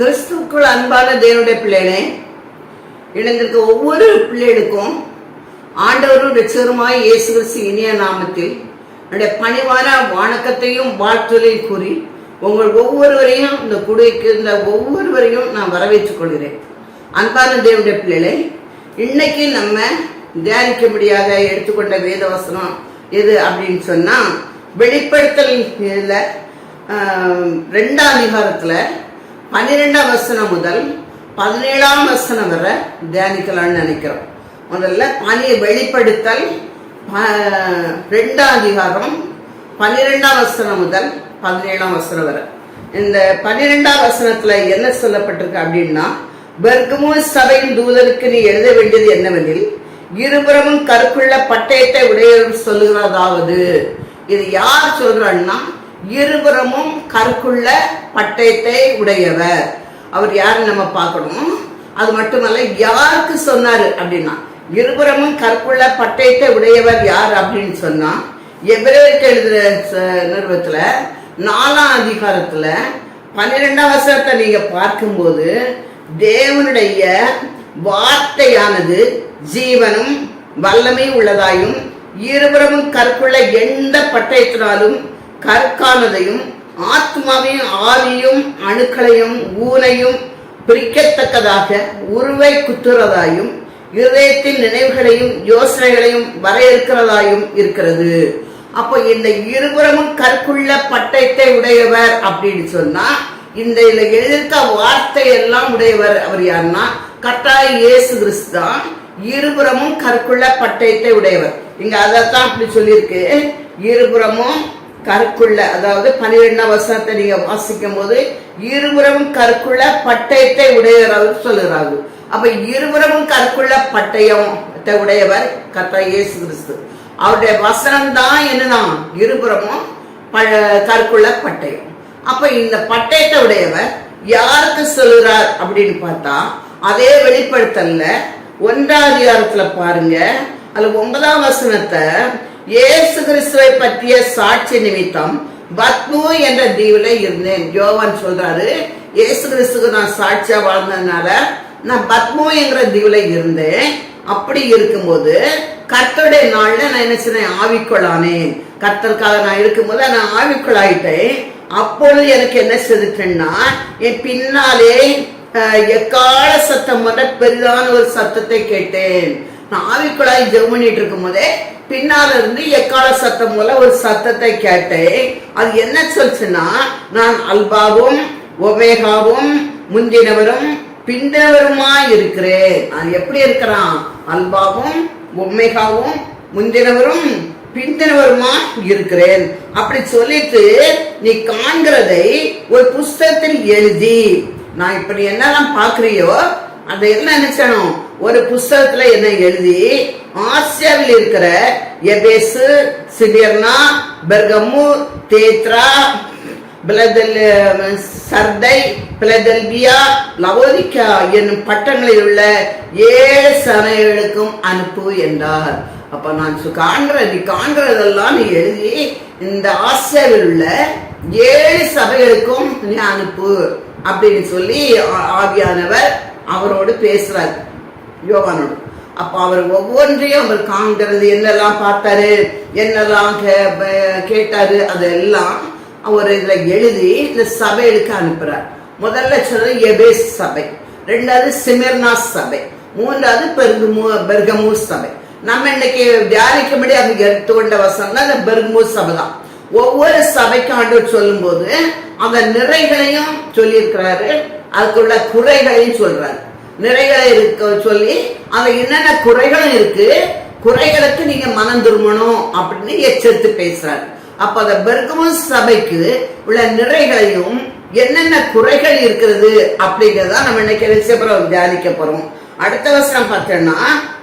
கிறிஸ்துவுக்குள் அன்பான தேவனுடைய பிள்ளைகளே, இணைந்திருக்க ஒவ்வொரு பிள்ளைகளுக்கும் ஆண்டவரும் இரட்சகருமாய் இயேசு கிறிஸ்து இனிய நாமத்தில் என்னுடைய பணிவான வணக்கத்தையும் வாழ்த்துதலையும் கூறி உங்கள் ஒவ்வொருவரையும் இந்த குடிக்கு இந்த ஒவ்வொருவரையும் நான் வரவேற்றுக் கொள்கிறேன். அன்பான தேவனுடைய பிள்ளைகளே, இன்னைக்கு நம்ம தியானிக்கும்படியாக எடுத்துக்கொண்ட வேத வசனம் எது அப்படின்னு சொன்னா, வெளிப்படுத்தல் 2ஆம் அதிகாரத்துல 12ஆம் வசனம் முதல் 17ஆம் வசனம் வரை தியானிக்கலாம்னு நினைக்கிறோம். முதல்ல வெளிப்படுத்தல் 2ஆம் அதிகாரம் 12ஆம் வசனம் முதல் 17ஆம் வசனம் வரை. இந்த 12ஆம் வசனத்துல என்ன சொல்லப்பட்டிருக்கு அப்படின்னா, பெர்கமு சபையின் தூதனுக்கு நீ எழுத வேண்டியது என்னவெனில், இருபுறமும் கருக்குள்ள பட்டயத்தை உடையவர் சொல்லுகிறதாவது. இது யார் சொல்றான்னா, இருபுறமும் கருக்குள்ள பட்டயத்தை உடையவர். அவர் யாரு நம்ம பார்க்கணும். அது மட்டுமல்ல, யாருக்கு சொன்னாரு அப்படின்னா, இருபுறமும் கருக்குள்ள பட்டயத்தை உடையவர் யார் அப்படின்னு சொன்னா, எபிரேயருக்கு எழுதுற நிறுவத்துல 4ஆம் அதிகாரத்துல 12ஆம் வசனத்தை நீங்க பார்க்கும்போது, தேவனுடைய வார்த்தையானது ஜீவனும் வல்லமை உள்ளதாயும் இருபுறமும் கற்குள்ள எந்த பட்டயத்தினாலும் கற்கானதையும் ஆத்மாவையும் ஆவியும் அணுக்களையும் ஊனையும் பிரிக்கத்தக்கதாக உருவை குத்துறதாயும் இருதயத்தின் நினைவுகளையும் யோசனைகளையும் வரையறுக்கிறதாயும் இருக்கிறது. அப்போ இந்த இருபுறமும் கற்குள்ள பட்டயத்தை உடையவர் அப்படின்னு சொன்னா, இந்த எழுதியிருக்க வார்த்தை எல்லாம் உடையவர் அவர் யாருன்னா, கர்த்தராகிய இயேசு கிறிஸ்து தான் இருபுறமும் கற்குள்ள பட்டயத்தை உடையவர். இங்க அதைத்தான் அப்படி சொல்லியிருக்கு. இருபுறமும் கற்குள்ள, அதாவது 12ஆம் வசனத்தை நீங்க வாசிக்கும் போது, இருபுறமும் கற்குள்ள பட்டயத்தை உடையவர் அவர் சொல்லுறாரு. அப்ப இருபுறமும் கற்குள்ள பட்டயத்தை உடையவர் கர்த்தராகிய இயேசு கிறிஸ்து. அவருடைய வசனம் தான் என்னன்னா இருபுறமும் கற்குள்ள பட்டயம். அப்ப இந்த பட்டயத்தை உடையவர் யாருக்கு சொல்லுறார் அப்படின்னு பார்த்தா, அதே வெளிப்படுத்தல்ல 1ஆம் அதிகாரத்துல பாருங்க, அதுல 9ஆம் வசனத்தை, இயேசு கிறிஸ்துவை பற்றிய சாட்சி நிமித்தம் பத்மு என்ற தீவுல இருந்தேன். யோவான் சொல்றாரு, இயேசு கிறிஸ்துக்கு நான் சாட்சியா வாழ்ந்ததுனால நான் பத்மு என்கிற தீவுல இருந்தேன். அப்படி இருக்கும்போது கர்த்தருடைய நாள்ல நான் என்ன செய்றேன், ஆவிக்குள்ளானேன். கர்த்தருக்காக நான் இருக்கும்போது நான் ஆவிக்குள்ளாயிட்டேன். அப்பொழுது எனக்கு என்ன செய்துட்டேன்னா, என் பின்னாலே எக்கால சத்தம் போன்ற பெரிதான ஒரு சத்தத்தை கேட்டேன். நான் ஆவிக்குள்ளாய் ஜெபம் பண்ணிட்டு இருக்கும் போதே பின்னால இருந்து எக்கால சத்தம் போல ஒரு சத்தத்தை கேட்டேன். அது என்ன சொல்லுச்சுன்னா, நான் அல்பாவும் ஒமேகாவும் முந்தினவரும் பிந்தினவருமா இருக்கிறேன். அது எப்படி இருக்கிறான், அல்பாவும் ஒமேகாவும் முந்தினவரும் பிந்தினவருமா இருக்கிறேன். அப்படி சொல்லிட்டு, நீ காண்கிறதை ஒரு புஸ்தகத்தில் எழுதி, நான் இப்படி என்னெல்லாம் பாக்குறியோ அதெல்லாம் நினைச்சனும் ஒரு புஸ்தகத்துல என்ன எழுதி, ஆசியாவில் இருக்கிற எபேசு, சிமிர்னா, பெர்கமு, தேத்ரா, சர்தை, பிலதெல்பியா, லவோதிக்கா என்னும் பட்டணங்களில் உள்ள 7 சபைகளுக்கும் அனுப்பு என்றார். அப்ப நான் நீ காண்கிறதெல்லாம் நீ எழுதி இந்த ஆசியாவில் உள்ள 7 சபைகளுக்கும் நீ அனுப்பு அப்படின்னு சொல்லி ஆவியானவர் அவரோடு பேசுறாரு, யோவானோடு. அப்ப அவர் ஒவ்வொன்றையும் அவர் காண்கிறது, என்னெல்லாம் பார்த்தாரு, என்னெல்லாம் கேட்டாரு, அதெல்லாம் அவர் இதுல எழுதி இந்த சபைகளுக்கு அனுப்புறார். முதல்ல சொல்றது எபேஸ் சபை, 2வது சிமிர்னா சபை, 3வது பெர்கமு சபை. நம்ம இன்னைக்கு தியானிக்கும்படி அது எடுத்துக்கொண்ட வசனம் தான் இந்த பெர்கமு சபை தான். ஒவ்வொரு சபைக்கு ஆண்டவர் சொல்லும் போது அந்த நிறைகளையும் சொல்லி இருக்கிறாரு, அதுக்குள்ள குறைகளையும் சொல்றாரு. நிறைகளை இருக்க சொல்லி அந்த என்னென்ன குறைகளும் இருக்கு, குறைகளுக்கு நீங்க மனம் திரும்பணும் அப்படின்னு எச்சரித்து பேசுறாரு. அப்ப அந்த பெர்கமு சபைக்கு உள்ள நிறைகளையும் என்னென்ன குறைகள் இருக்கிறது அப்படிங்கிறதா நம்ம இன்னைக்கு தியானிக்க போறோம். அடுத்த வசனம் பார்த்தோம்னா,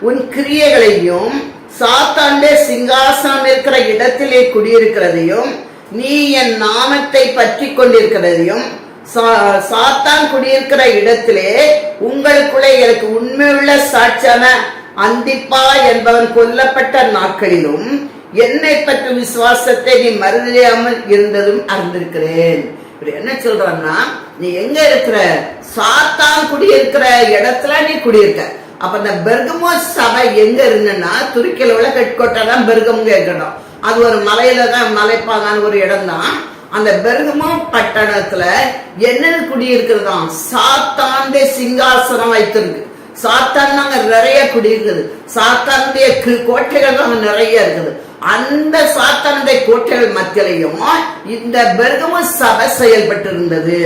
உன் கிரியைகளையும் சாத்தாண்டே சிங்காசனம் இருக்கிற இடத்திலே குடியிருக்கிறதையும் நீ என் நாமத்தை பற்றி கொண்டிருக்கிறதையும், சாத்தான் குடியிருக்கிற இடத்திலே உங்களுக்குள்ளே எனக்கு உண்மையுள்ள சாட்சியான அந்திப்பா என்பவன் கொல்லப்பட்ட நாட்களிலும் என்னை பற்றி விசுவாசத்தை நீ மறுதலியாமல் இருந்ததும் அறிந்திருக்கிறேன். இப்படி என்ன சொல்றான்னா, நீ எங்க இருக்கிற, சாத்தான் குடியிருக்கிற இடத்துல நீ குடியிருக்க. அப்ப இந்த பெர்கமோ சபை எங்க இருந்துன்னா துருக்கியில உள்ள ஹெட்கோட்டா தான் பெர்கமுங்க இருக்கணும். அது ஒரு மலையில தான், மலைப்பாங்கான ஒரு இடம் தான். அந்த பெர்கமோ பட்டணத்துல என்னன்னு குடியிருக்கிறதாம், சாத்தானுடைய சிங்காசனம் வைத்திருக்கு. சாத்தான் அங்க நிறைய குடியிருக்குது. சாத்தானுடைய கோட்டைகள் அங்க நிறைய இருக்குது. அந்த சாத்தானுடைய கோட்டைகள் மத்தியிலையும் இந்த பெர்கமோ சபை செயல்பட்டு இருந்தது.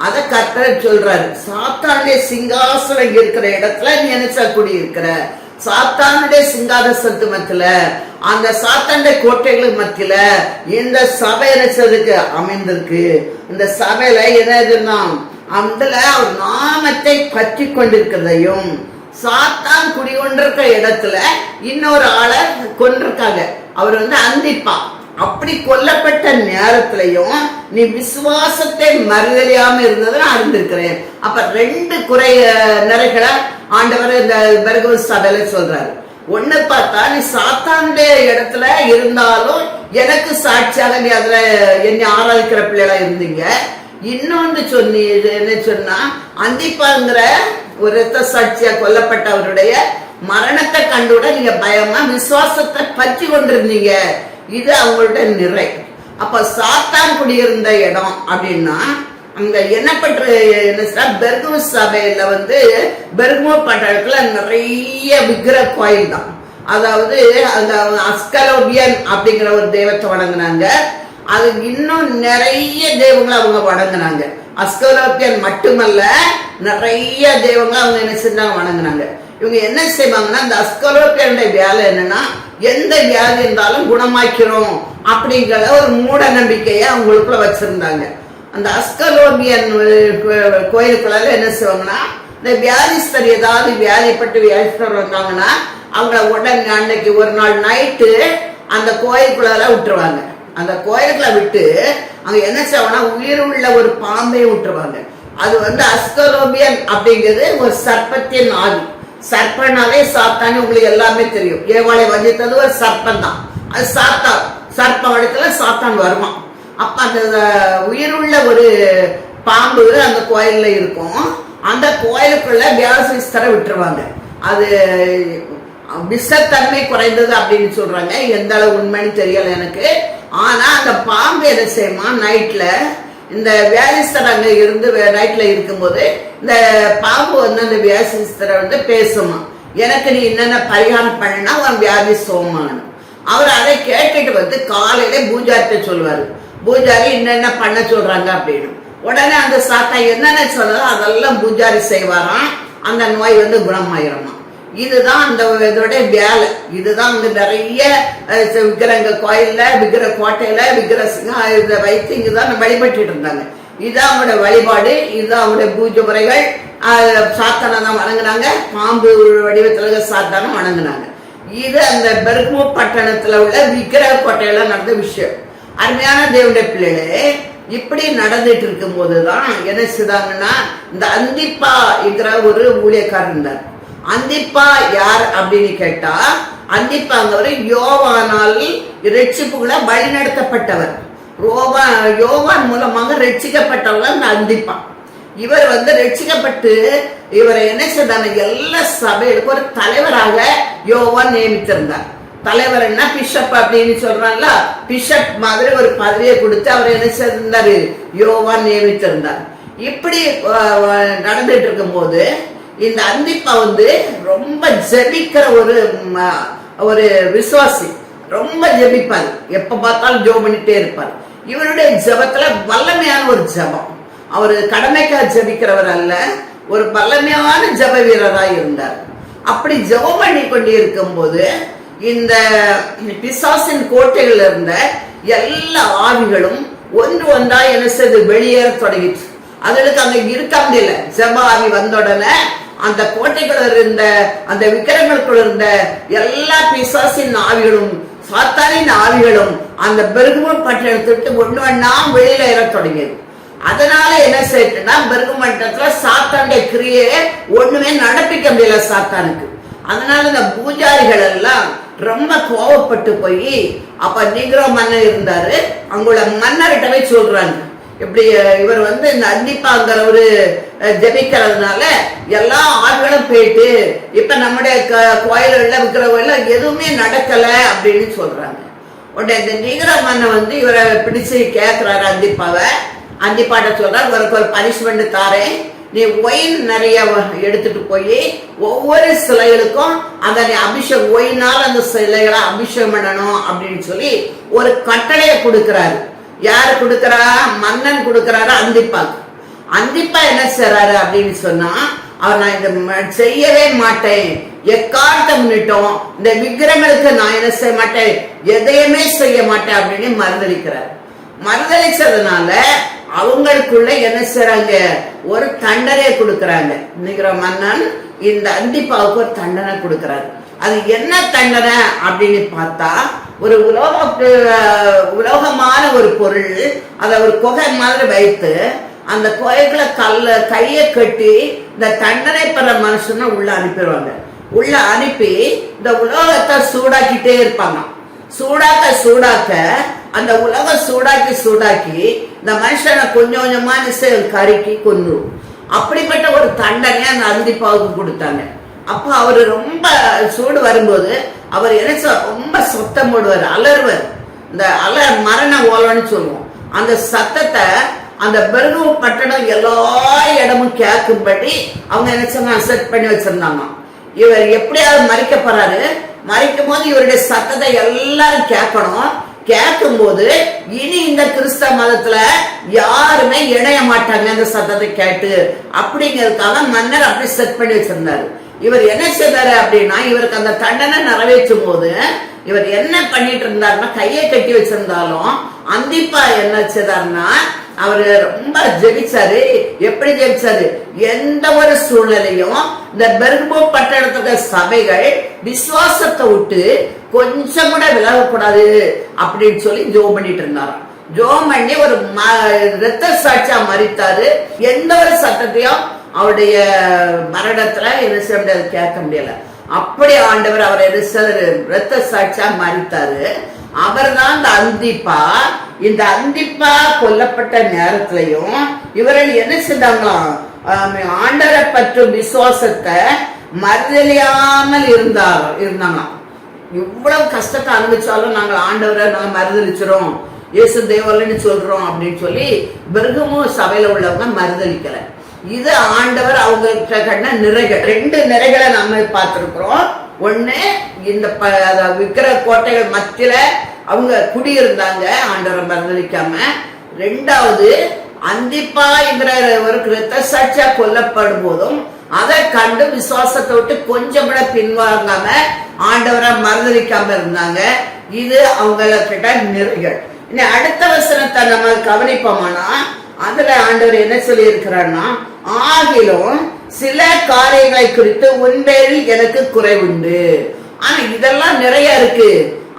அத கர்த்தர் சொல்றாரு, சாத்தானுடைய சிங்காசனம் இருக்கிற இடத்துல நீ என்ன குடியிருக்கிற. சாத்தானுடைய சிங்காசனத்து மத்தியில, அந்த சாத்தானுடைய கோட்டைகளுக்கு மத்தியில இந்த சபை என்னதுக்கு அமைந்திருக்கு. இந்த சபையில என்னதுன்னா அதுல அவர் நாமத்தை பற்றி கொண்டிருக்கிறதையும், சாத்தான் குடிகொண்டிருக்கிற இடத்துல இன்னொரு ஆளை கொண்டிருக்காங்க. அவர் அந்திப்பா. அப்படி கொல்லப்பட்ட நேரத்திலையும் நீ விசுவாசத்தை மறுதலியாம இருந்ததை அறிந்திருக்கிறேன். அப்ப 2 நிறைகளை ஆண்டவர் இந்த பெர்கமோ சபையில சொல்றாரு. ஒண்ணு பார்த்தா, நீ சாத்தானுடைய இடத்துல இருந்தாலும் எனக்கு சாட்சியாக நீ அதுல என்னை ஆராதிக்கிற பிள்ளைகளா இருந்தீங்க. இன்னொன்று சொன்னி என்ன சொன்னா, அந்திப்பாங்கிற ஒரு இரத்த சாட்சியா கொல்லப்பட்ட அவருடைய மரணத்தை கண்டுட நீங்க பயமா விசுவாசத்தை பற்றி கொண்டிருந்தீங்க. இது அவங்களோட நிறை. அப்ப சாத்தான் குடியிருந்த இடம் அப்படின்னா அங்க என்ன பெர்கமோ சபையில பெர்கமோ பட்டணத்துல நிறைய விக்கிர கோயில் தான். அதாவது அந்த அஸ்கலோபியன் அப்படிங்கிற ஒரு தெய்வத்தை வணங்குனாங்க. அது இன்னும் நிறைய தெய்வங்களை அவங்க வணங்குனாங்க. அஸ்கலோபியன் மட்டுமல்ல, நிறைய தெய்வங்களை அவங்க என்ன செஞ்சாங்க, வணங்குனாங்க. இவங்க என்ன செய்வாங்கன்னா, இந்த அஸ்கலோபியனுடைய வேலை என்னன்னா, எந்த வியாதி இருந்தாலும் குணமாக்கிறோம் அப்படிங்கிற ஒரு மூட நம்பிக்கையை அவங்களுக்குள்ள வச்சிருந்தாங்க. அந்த அஸ்கலோபியன் கோயிலுக்குள்ள என்ன செய்வாங்கன்னா, இந்த வியாதிஸ்தர் ஏதாவது வியாதிப்பட்டு வியாதிஸ்தர் வந்தாங்கன்னா அவங்கள உடனே அன்னைக்கு ஒரு நாள் நைட்டு அந்த கோயிலுக்குள்ள விட்டுருவாங்க. அந்த கோயிலுக்குள்ள விட்டு அங்க என்ன செய்வாங்கன்னா, உயிர் உள்ள ஒரு பாம்பையும் விட்டுருவாங்க. அது அஸ்கலோபியன் அப்படிங்கிறது ஒரு சர்ப்பத்தின் ஆவி. சர்ப்பனாலே சாத்தானே உங்களுக்கு எல்லாமே தெரியும். ஏவாளை வஞ்சித்தது ஒரு சர்ப்பம் தான். அது சாத்தான், சர்ப்ப வடித்துல சாத்தான் வருவான். அப்ப அந்த உயிருள்ள ஒரு பாம்பு அந்த கோயில்ல இருக்கும். அந்த கோயிலுக்குள்ள வியாதிஸ்தரை விட்டுருவாங்க. அது விஷத்தன்மை குறைந்தது அப்படின்னு சொல்றாங்க. எந்த அளவு உண்மைன்னு தெரியல எனக்கு. ஆனா அந்த பாம்பு என்ன செய்யுமா, நைட்ல இந்த வியாதிஸ்தர் அங்க இருந்து நைட்ல இருக்கும்போது இந்த பாம்பு அந்த வியாதிஸ்தரை பேசுமா, எனக்கு நீ என்னென்ன பரிகாரம் பண்ணினா அவன் வியாதி சோமானு. அவர் அதை கேட்டுட்டு காலையில பூஜாரிட்ட சொல்லுவாரு, பூஜாரி என்னென்ன பண்ண சொல்றாங்க அப்படின்னு. உடனே அந்த சாத்தா என்னென்ன சொல்றதோ அதெல்லாம் பூஜாரி செய்வாராம். அந்த நோய் குணமாயிரமா. இதுதான் அந்த இதோட வேலை. இதுதான் நிறைய விக்கிரங்க கோயில்ல, விக்கிர கோட்டையில, விக்கிர இதை வைத்து இங்குதான் வழிபட்டு இருந்தாங்க. இதுதான் அவங்களோட வழிபாடு, இதுதான் அவங்களுடைய பூஜை முறைகள். சாத்தானை தான் வணங்குனாங்க. பாம்பு வடிவத்துல சாத்தானை வணங்குனாங்க. இது அந்த பெர்கமோ பட்டணத்துல உள்ள விக்கிர கோட்டையில நடந்த விஷயம். அருமையான தேவனுடைய பிள்ளைகளே, இப்படி நடந்துட்டு இருக்கும் போதுதான் என்ன செய்தாங்கன்னா, இந்த அந்திப்பா என்கிற ஒரு ஊழியக்காரர் இருந்தார். அந்திப்பா யார் அப்படின்னு கேட்டா, அந்திப்பாங்கிறவர் யோவானால் ரட்சிப்புகளை வழிநடத்தப்பட்டவர். யோவான் மூலமாக ரட்சிக்கப்பட்டவர் அந்த அந்திப்பா. இவர் ரட்சிக்கப்பட்டு இவரை என்ன செய்தாங்க, எல்லா சபைகளுக்கும் ஒரு தலைவராக யோவான் நியமித்திருந்தார். தலைவர் என்ன பிஷப் அப்படின்னு சொல்றாங்கல்ல, பிஷப் மாதிரி ஒரு பதவியை கொடுத்து அவர் என்ன செய்திருந்தாரு, யோவான் நியமித்திருந்தார். இப்படி நடந்துட்டு இருக்கும் போது இந்த அந்திப்பா ரொம்ப ஜெபிக்கிற ஒரு விசுவாசி. ரொம்ப ஜெபிப்பார், எப்ப பார்த்தாலும் ஜெபம் பண்ணிட்டே இருப்பார். இவருடைய ஜெபத்துல வல்லமையான ஒரு ஜெபம். அவர் கடமைக்காக ஜெபிக்கிறவர் அல்ல, ஒரு வல்லமையான ஜெப வீரராக இருந்தார். அப்படி ஜெபம் பண்ணி கொண்டே இருக்கும் போது இந்த பிசாசின் கோட்டைகள் இருந்த எல்லா ஆவிகளும் ஒன்றா என்ன செய்து வெளியேற தொடங்கிச்சு. அதுக்கு அங்க இருக்க முடியல. ஜெப ஆவி வந்த உடனே அந்த கோட்டைக்குள்ள இருந்த அந்த விக்கிரங்களுக்குள்ள இருந்த எல்லா பிசாசின் ஆவிகளும் சாத்தானின் ஆவிகளும் அந்த பெர்கமோ பட்டணத்தை ஒண்ணா வெளியில ஏற தொடங்கியது. அதனால என்ன செய்யுதுன்னா, பெர்கமோ பட்டணத்துல சாத்தானுடைய கிரியை ஒண்ணுமே நடப்பிக்க முடியல சாத்தானுக்கு. அதனால இந்த பூஜாரிகள் எல்லாம் ரொம்ப கோவப்பட்டு போய், அப்ப நீக்ரோ மன்னர் இருந்தாரு, அங்குள்ள மன்னர்கிட்டவே சொல்றாங்க, இப்படி இவர் இந்த அந்திப்பாங்கிறவரு ஜபிக்கிறதுனால எல்லா ஆண்களும் போயிட்டு இப்ப நம்முடைய கோயில்கள்ல இருக்கிறவங்க எதுவுமே நடக்கல அப்படின்னு சொல்றாங்க. உடனே இந்த நீகிர மன்னன் இவரை பிடிச்சு கேட்கிறாரு அந்திப்பாட்ட சொல்றாரு, உனக்கு ஒரு பனிஷ்மெண்ட் தாரேன், நீ ஒயின் நிறைய எடுத்துட்டு போய் ஒவ்வொரு சிலைகளுக்கும் அந்த நீ அபிஷேகம் ஒயினால் அந்த சிலைகளை அபிஷேகம் பண்ணணும் அப்படின்னு சொல்லி ஒரு கட்டளையை கொடுக்கிறாரு. யாரு கொடுக்கறா? மன்னன் கொடுக்கிறாரு அந்திப்பாக்கு. அந்திப்பா என்ன செய்யறாரு அப்படின்னு சொன்னா, அவர் நான் இதை செய்யவே மாட்டேன், எக்கார்த்தம் முன்னிட்டோம் இந்த விக்கிரங்களுக்கு நான் என்ன செய்ய மாட்டேன், எதையுமே செய்ய மாட்டேன் அப்படின்னு மறுதளிக்கிறார். மறுதளிச்சதுனால அவங்களுக்குள்ள என்ன செய்யறாங்க, ஒரு தண்டனை கொடுக்கறாங்க. நிகிர மன்னன் இந்த அந்திப்பாவுக்கு ஒரு தண்டனை கொடுக்கிறாரு. அது என்ன தண்டனை அப்படின்னு பார்த்தா, ஒரு உலோகமான ஒரு பொருள் அதை ஒரு குகை மாதிரி வைத்து அந்த குகைக்குள்ள கையை கட்டி இந்த தண்டனை பெற மனுஷனை உள்ள அனுப்பிடுவாங்க. உள்ள அனுப்பி இந்த உலோகத்தை சூடாக்கிட்டே இருப்பாங்க. சூடாக்க அந்த உலகம் சூடாக்கி இந்த மனுஷனை கொஞ்சம் கொஞ்சமா கருக்கி கொன்னுடும். அப்படிப்பட்ட ஒரு தண்டனை அந்த அந்திப்பாவுக்கு கொடுத்தாங்க. அப்ப அவரு ரொம்ப சூடு வரும்போது அவர் என்ன ரொம்ப சத்தம் போடுவார், அலறுவார். இந்த மரண ஓலன்னு சொல்லுவோம். அந்த சத்தத்தை அந்த பெர்கு பட்டணம் எல்லா இடமும் கேட்கும்படி அவங்க என்ன செட் பண்ணி வச்சிருந்தாங்க. இவர் எப்படியாவது மறிக்க போறாரு, மறிக்கும் போது இவருடைய சத்தத்தை எல்லாரும் கேட்கணும். கேட்கும் போது இனி இந்த கிறிஸ்தவ மதத்துல யாருமே இணைய மாட்டாங்க அந்த சத்தத்தை கேட்டு அப்படிங்கிறதுக்காக மன்னர் அப்படி செட் பண்ணி வச்சிருந்தாரு. இவர் என்ன செய்தாரு அப்படின்னா, இவருக்கு அந்த தண்டனை நிறைவேற்றும் போது இவர் என்ன பண்ணிட்டு இருந்தாருன்னா, கையை கட்டி வச்சிருந்தாலும் அந்திப்பா என்ன செய்தாருன்னா, அவரு ரொம்ப ஜெபிச்சாரு. எப்படி ஜெபிச்சாரு? எந்த ஒரு சூழ்நிலையும் இந்த பெர்கு பட்டணத்துக்கு சபைகள் விசுவாசத்தை விட்டு கொஞ்சம் கூட விலகக்கூடாது அப்படின்னு சொல்லி ஜோம் பண்ணிட்டு இருந்தாராம். ஜோம் பண்ணி ஒரு இரத்த சாட்சியா மறித்தாரு. எந்த ஒரு சத்தத்தையும் அவருடைய மரணத்துல என்ன செய்ய முடியாது, கேட்க முடியல. அப்படி ஆண்டவர் அவர் இரத்த சாட்சியா மறித்தாரு. அவர் தான் இந்த அந்திப்பா. இந்த அந்திப்பா கொல்லப்பட்ட நேரத்திலையும் இவர்கள் என்ன செஞ்சாங்களாம், ஆண்டவரை பற்றும் விசுவாசத்தை மறுதலியாமல் இருந்தாங்களாம். இவ்வளவு கஷ்டத்தை அனுபவிச்சாலும் நாங்கள் ஆண்டவரை நாங்கள் மறுதளிச்சிரோம், இயேசு தேவன்னு சொல்றோம் அப்படின்னு சொல்லி பெர்கமு சபையில உள்ளவங்க மறுதளிக்கல. இது ஆண்டவர் அவங்க கண்ட நிறைகள். 2 நிறைகளை நம்ம பார்த்திருக்கிறோம். ஒண்ணு, இந்த விக்கிர கோட்டைகள் மத்தியில அவங்க குடியிருந்தாங்க ஆண்டவரை மறுதளிக்காம. 2வது, அந்திப்பா என்கிற ஒரு இரத்த சாட்சியா கொல்லப்படும் போதும் அதை கண்டு விசுவாசத்தை விட்டு கொஞ்சம் கூட பின்வாங்காம ஆண்டவரை மறுதளிக்காம இருந்தாங்க. இது அவங்ககிட்ட நிறைகள். இனி அடுத்த வசனத்தை நம்ம கவனிப்போமானா, அதுல ஆண்டவர் என்ன சொல்லி இருக்கிறார்னா, ஆகிலும் சில காரியங்களை குறித்து உன்பேரில் எனக்கு குறைவுண்டு. ஆனா இதெல்லாம் நிறைய இருக்கு.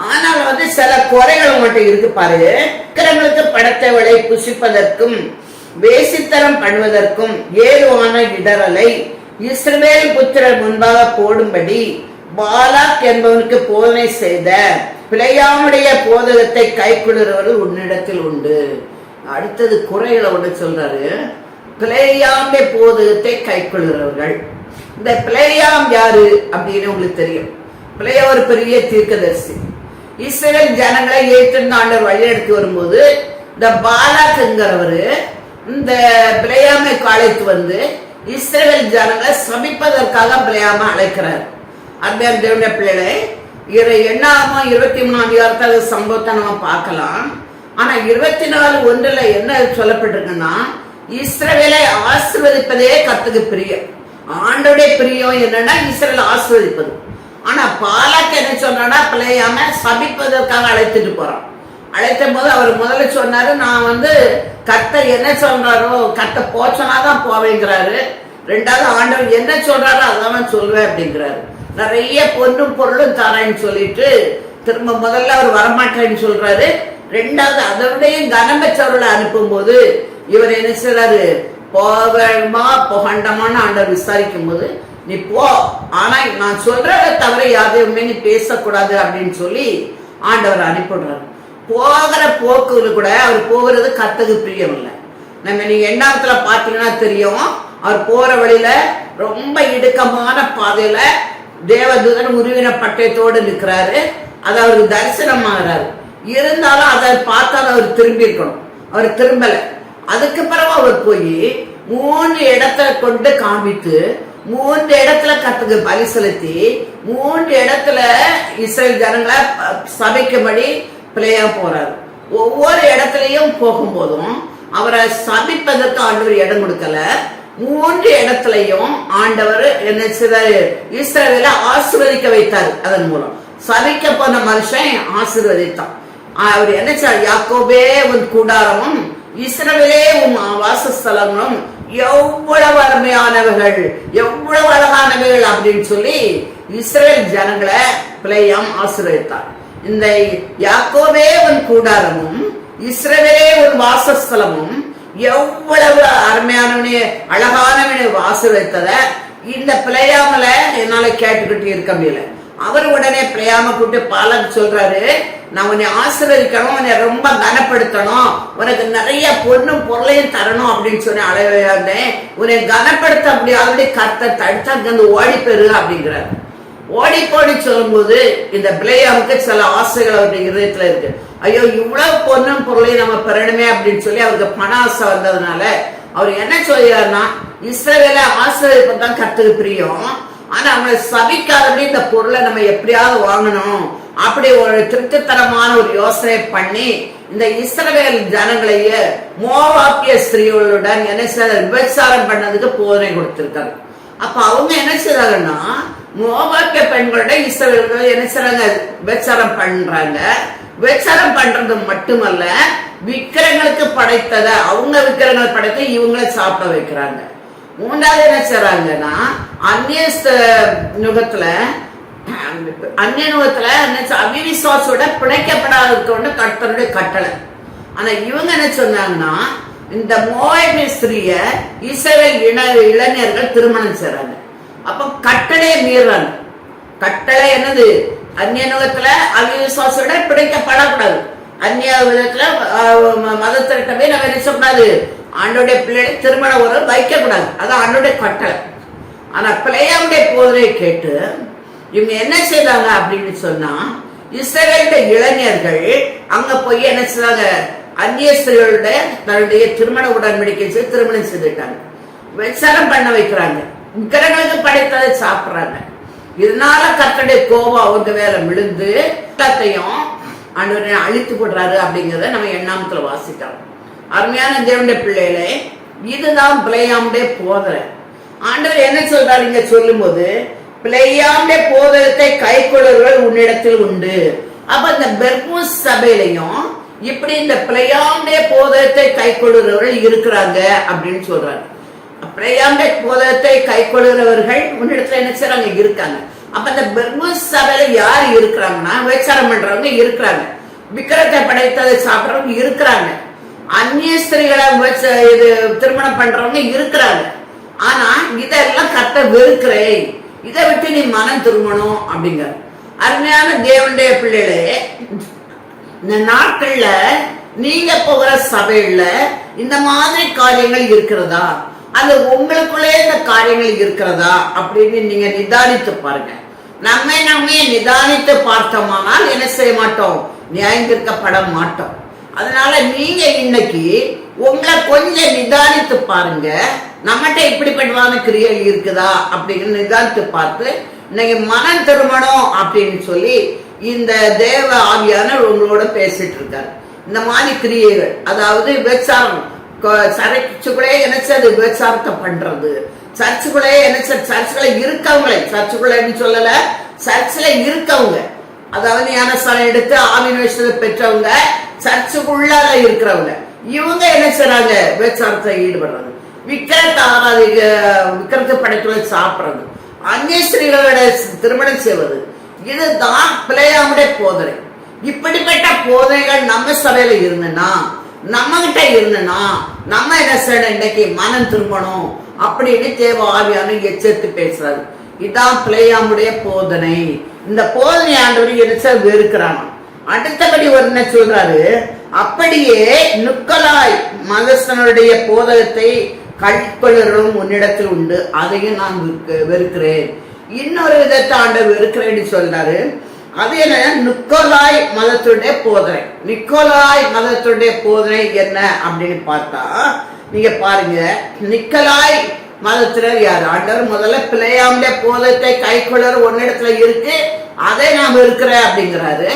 ஆனால் சில குறைகள் மட்டும் இருக்கு பாரு. விக்கிரங்களுக்கு படத்தவளை புசிப்பதற்கும் வேசித்தரம் பண்ணுவதற்கும் ஏதுவான இடரலை இஸ்ரவேல் புத்திரர் முன்பாக போடும்படி பாலாக் என்பவனுக்கு போதனை செய்த பிழையாமுடைய போதகத்தை கைக்கொள்கிறவர்கள் உன்னிடத்தில் உண்டு. அடுத்தது குறைகளை ஒன்று சொல்றாரு. பிழையாமுடைய போதகத்தை கைக்கொள்கிறவர்கள். இந்த பிழையாம் யாரு அப்படின்னு உங்களுக்கு தெரியும். பிழையா ஒரு பெரிய தீர்க்கதரிசி. இஸ்ரவேல் ஜனங்களை ஏற்றிருந்த ஆண்டவர் வழிநடத்தி வரும்போது இந்த பாலாக்ங்கிறவரு இந்த பிழையாமை அழைத்து இஸ்ரவேல் ஜனங்களை சபிப்பதற்காக பிழையாம அழைக்கிறார். அன்பான தேவனுடைய பிள்ளைகளை, 23 சம்பவத்தை நம்ம பார்க்கலாம். ஆனா 24:1 என்ன சொல்லப்பட்டிருக்குன்னா, இஸ்ரவேலை ஆசீர்வதிப்பதே கர்த்தருக்கு பிரியம். ஆண்டோடைய பிரியம் என்னன்னா இஸ்ரவேலை ஆசீர்வதிப்பது. ஆனா பாலாக்கு என்ன சொல்றானா, பிழையாம சபிப்பதற்காக அழைத்துட்டு போறான். அழைத்த போது அவர் முதல்ல சொன்னாரு, நான் கர்த்தர் என்ன சொல்றாரோ கர்த்தர் போச்சனாதான் போவேங்கிறாரு. 2வது, ஆண்டவர் என்ன சொல்றாரோ அதான் சொல்வேன் அப்படிங்கிறாரு. நிறைய பொண்ணும் பொருளும் தரேன்னு சொல்லிட்டு திரும்ப முதல்ல அவர் வரமாட்டேன்னு சொல்றாரு. 2வது, அதனுடைய கனம்பச்சவர்களை அனுப்பும் போது இவர் என்ன செய்றாரு, போகமா போகண்டமான ஆண்டவர் விசாரிக்கும் போது, நீ போ, ஆனா நான் சொல்றத தவிர யாரையுமே நீ பேசக்கூடாது அப்படின்னு சொல்லி ஆண்டவர் அனுப்பிடுறாரு. போகிற போக்குல கூட அவர் போகிறது கர்த்தருக்கு பிரியம் இல்லை. நீங்க எண்ணாத்துல பாத்தீங்கன்னா தெரியும், அவர் போற வழியில ரொம்ப இடுக்கமான பாதையில தேவதூதன் உருவின பட்டயத்தோடு நிற்கிறாரு. அது அவருக்கு தரிசனம் ஆகிறாரு. இருந்தாலும் அதை பார்த்தாலும் அவர் திரும்பி இருக்கணும். அவர் திரும்பல. அதுக்கு பிறகு அவர் போய் 3 இடத்துல கொண்டு காமித்து 3 இடத்துல கத்துக்கு பலி செலுத்தி 3 இடத்துல இஸ்ரேல் ஜனங்களை சபிக்கும்படி பிள்ளையா போறாரு. ஒவ்வொரு இடத்துலயும் போகும்போதும் அவரை சபிப்பதற்கு ஆண்டவர் இடம் கொடுக்கல. 3 இடத்துலயும் ஆண்டவர் என்ன செய்தாரு, இஸ்ரவேலை ஆசீர்வதிக்க வைத்தார். அதன் மூலம் சபிக்க போன மனுஷன் ஆசீர்வதித்தான். அவர் என்ன செய்தார், யாக்கோபே உன் கூடாரமும் இஸ்ரவேலே உன் வாசஸ்தலங்களும் எவ்வளவு அருமையானவர்கள், எவ்வளவு அழகானவர்கள் அப்படின்னு சொல்லி இஸ்ரேல் ஜனங்களை பிள்ளையாம் ஆசீர்வதித்தார். இந்த யாக்கோபே உன் கூடாரமும் இஸ்ரவேலே உன் வாசஸ்தலமும் எவ்வளவு அருமையானவனே அழகானவனை ஆசீர்வதித்தத இந்த பிள்ளையாமல என்னால கேட்டுக்கிட்டு இருக்க முடியல. அவர் உடனே பிள்ளையாம கூப்பிட்டு பாலக் சொல்றாரு, நான் உன்னை ஆசீர்வதிக்கணும், உன்னை ரொம்ப கனப்படுத்தணும், உனக்கு நிறைய பொண்ணும் பொருளையும் தரணும் அப்படின்னு சொல்லி அழகாந்தேன். உன்னை கனப்படுத்த முடியாத கர்த்தர் தடுத்து அங்கிருந்து ஓடி பெறு அப்படிங்கிறார். ஓடி போடி சொல்லும் போது இந்த பிள்ளையாவுக்கு சில ஆசைகள் அவருடைய இதயத்துல இருக்கு. ஐயோ, இவ்வளவு பொண்ணும் பொருளையும் நம்ம பெறணுமே அப்படின்னு சொல்லி அவருக்கு பண ஆசை வந்ததுனால அவர் என்ன சொல்றாருன்னா, இஸ்ரவேலை ஆசீர்வதிப்பதான் கர்த்தருக்கு பிரியம், ஆனா அவங்களை சபிக்காதபடி இந்த பொருளை நம்ம எப்படியாவது வாங்கணும் அப்படி ஒரு திருப்தித்தரமான ஒரு யோசனை பண்ணி இந்த இஸ்ரவேல் ஜனங்களையே மோவாபிய ஸ்திரீகளுடன் என்ன செய்ய விபச்சாரம் பண்ணதுக்கு போதனை கொடுத்திருக்காரு. அப்ப அவங்க என்ன செய்றாங்கன்னா, மோவாபிய பெண்களோட இஸ்ரவேல்கள் என்ன செய்றாங்க, விபச்சாரம் பண்றாங்க. விபச்சாரம் பண்றது மட்டுமல்ல, விக்கிரங்களுக்கு படைத்தத அவங்க விக்கிரங்கள் படைத்து இவங்களை சாப்பிட வைக்கிறாங்க. 3வது என்ன செய்றாங்கன்னா, அந்நிய நுகத்துல அவிவிசுவாசோட பிணைக்கப்படாத கர்த்தருடைய கட்டளை. ஆனா இவங்க என்ன சொன்னாங்கன்னா, இந்த மோவாபிய ஸ்திரீய இஸ்ரவேல் இளைஞர்கள் திருமணம் செய்றாங்க. அப்ப கட்டளையை மீறாங்க. கட்டளை என்னது, அந்நிய நுகத்துல அவிவிசுவாசோட பிணைக்கப்படக்கூடாது. அந்நிய விதத்துல மதத்திட்டமே நம்ம என்ன சொல்லக்கூடாது, ஆண்டோடைய பிள்ளைகளை திருமண உறவு வைக்க கூடாது. அதான் ஆண்டோடைய கட்டளை. ஆனா பிள்ளையாவுடைய போதனை கேட்டு இவங்க என்ன செய்தாங்க அப்படின்னு சொன்னா, இஸ்ரவேலுடைய இளைஞர்கள் அங்க போய் என்ன செய்தாங்க, அந்நிய ஸ்திரீகளுடைய தன்னுடைய திருமண உடன்படிக்கை செய்து திருமணம் செய்துட்டாங்க. விசாரம் பண்ண வைக்கிறாங்க, விக்கிரங்களுக்கு படைத்ததை சாப்பிடுறாங்க. இதனால கர்த்தருடைய கோபம் அவங்க வேலை விழுந்து எல்லாத்தையும் ஆண்டவரை அழித்து போடுறாரு அப்படிங்கிறத நம்ம எண்ணாமத்துல வாசிக்கிறோம். அருமையான தேவனுடைய பிள்ளைகளே, இதுதான் பிள்ளையாமுடைய போதனை. ஆண்டவர் என்ன சொல்றாரு இங்க சொல்லும் போது, பிள்ளையாமுடைய போதனத்தை கை கொள்ளுவர்கள் உன்னிடத்தில் உண்டு. அப்ப இந்த பெர்மூஸ் சபையிலையும் இப்படி இந்த பிள்ளையாமுடைய போதனத்தை கை கொள்ளுறவர்கள் இருக்கிறாங்க அப்படின்னு சொல்றாங்க. பிள்ளையாமுடைய போதனத்தை கை கொள்ளுறவர்கள் உன்னிடத்துல என்ன செய்றாங்க, இருக்காங்க. அப்ப இந்த பெர்மூஸ் சபையில யாரு இருக்கிறாங்கன்னா, விபச்சாரம் பண்றவங்க இருக்கிறாங்க, விக்கிரத்தை படைத்ததை சாப்பிடுறவங்க இருக்கிறாங்க, அந்நிய ஸ்திரீகளை இது திருமணம் பண்றவங்க இருக்கிறாங்க. ஆனா இதெல்லாம் கர்த்தர் வெறுக்கிறேன், இதை விட்டு நீ மனம் திரும்பணும் அப்படிங்கிற. அருமையான தேவனுடைய பிள்ளைகளே, இந்த நாட்கள்ல நீங்க போகிற சபையில இந்த மாதிரி காரியங்கள் இருக்கிறதா, அது உங்களுக்குள்ளே இந்த காரியங்கள் இருக்கிறதா அப்படின்னு நீங்க நிதானித்து பாருங்க. நம்மை நிதானித்து பார்த்தோமானால் என்ன செய்ய மாட்டோம், நியாயந்திருக்கப்பட மாட்டோம். அதனால நீங்க இன்னைக்கு உங்களை கொஞ்சம் நிதானித்து பாருங்க, நம்மகிட்ட இப்படிப்பட்டவான கிரியைகள் இருக்குதா அப்படின்னு நிதானித்து பார்த்து இன்னைக்கு மனம் திருமணம் அப்படின்னு சொல்லி இந்த தேவ ஆவியானவர் உங்களோட பேசிட்டு இருக்காரு. இந்த மாதிரி கிரியைகள், அதாவது விபச்சாரம், சர்ச்சுக்குள்ளே என்ன செய்யுது, விபச்சாரத்தை பண்றது, சர்ச்சுக்குள்ளே என்ன சர்ச்சுக்குள்ள இருக்கவங்களே, சர்ச்சுக்குள்ள சொல்லல, சர்ச்சில் இருக்கவங்க, அதாவது ஞானஸ்தானம் எடுத்து ஆவின் விஷயத்தை பெற்றவங்க, சர்ச்சுக்குள்ள இருக்கிறவங்க, இவங்க என்ன செய்றாங்க, விபச்சாரத்தை ஈடுபடுறாங்க, விக்கிரத்தை ஆராதிக்க, விக்கிரத்தை படைத்துள்ள சாப்பிடுறது, அந்நிய ஸ்திரீகளோட திருமணம் செய்வது, இதுதான் பிள்ளையாமுடைய போதனை. இப்படிப்பட்ட போதனைகள் நம்ம சபையில இருந்தனா, நம்ம கிட்ட இருந்தனா, நம்ம என்ன செய்யணும், இன்னைக்கு மனம் திரும்பணும் அப்படின்னு தேவ ஆவியான எச்சரித்து பேசுறாரு. இதான் பிள்ளையாமுடைய போதனை. இந்த போதனை ஆண்டவர் என்ன வெறுக்கிறான். அடுத்தபடி ஒரு என்ன சொல்றாரு, அப்படியே நிக்கோலாய் மதஸ்தனுடைய போதகத்தை கைக்கொள்ளரும் உன்னிடத்தில் உண்டு, அதையும் நான் வெறுக்கிறேன். இன்னொரு விதத்தை ஆண்டவர் வெறுக்கிறேன்னு சொல்றாரு. அது என்ன? நிக்கோலாய் மதத்துடைய போதனை. நிக்கோலாய் மதத்துடைய போதனை என்ன அப்படின்னு பார்த்தா, நீங்க பாருங்க, நிக்கோலாய் மதத்தினர் யாரு? ஆண்டவர் முதல்ல பிள்ளையாமுடைய போதத்தை கைக்கொள்ளர் ஒன்னிடத்துல இருக்கு, அதை நான் வெறுக்கிறேன் அப்படிங்கிறாரு.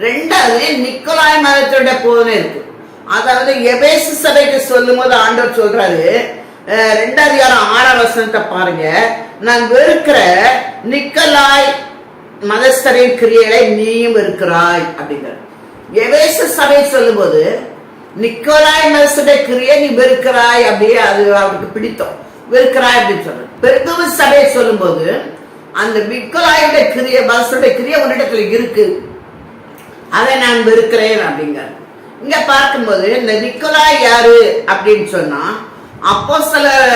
ரெண்டாவது நிக்கோலாய் மதத்துடைய போதனை இருக்கு. அதாவது எபேசு சபைக்கு சொல்லும் போது ஆண்டவர் சொல்றாரு, 2:6 பாருங்க, நான் வெறுக்கிற நிக்கோலாய் மதஸ்தரின் கிரியைகளை நீயும் வெறுக்கிறாய் அப்படிங்கிற. எபேசு சபை சொல்லும் போது நிக்கோலாய் மதஸ்தருடைய கிரியை நீ வெறுக்கிறாய், அப்படியே அது அவருக்கு பிடித்தம், வெறுக்கிறாய் அப்படின்னு சொல்ற. பெருகமு சபையை சொல்லும் போது அந்த நிக்கோலாயுடைய கிரிய மதஸ்தருடைய கிரியை உன்னிடத்துல இருக்கு, அதை நான் வெறுக்கிறேன் அப்படிங்கிற. இங்க பார்க்கும்போது இந்த நிக்கோலாய் யாரு அப்படின்னு சொன்னா, அப்போஸ்தலர்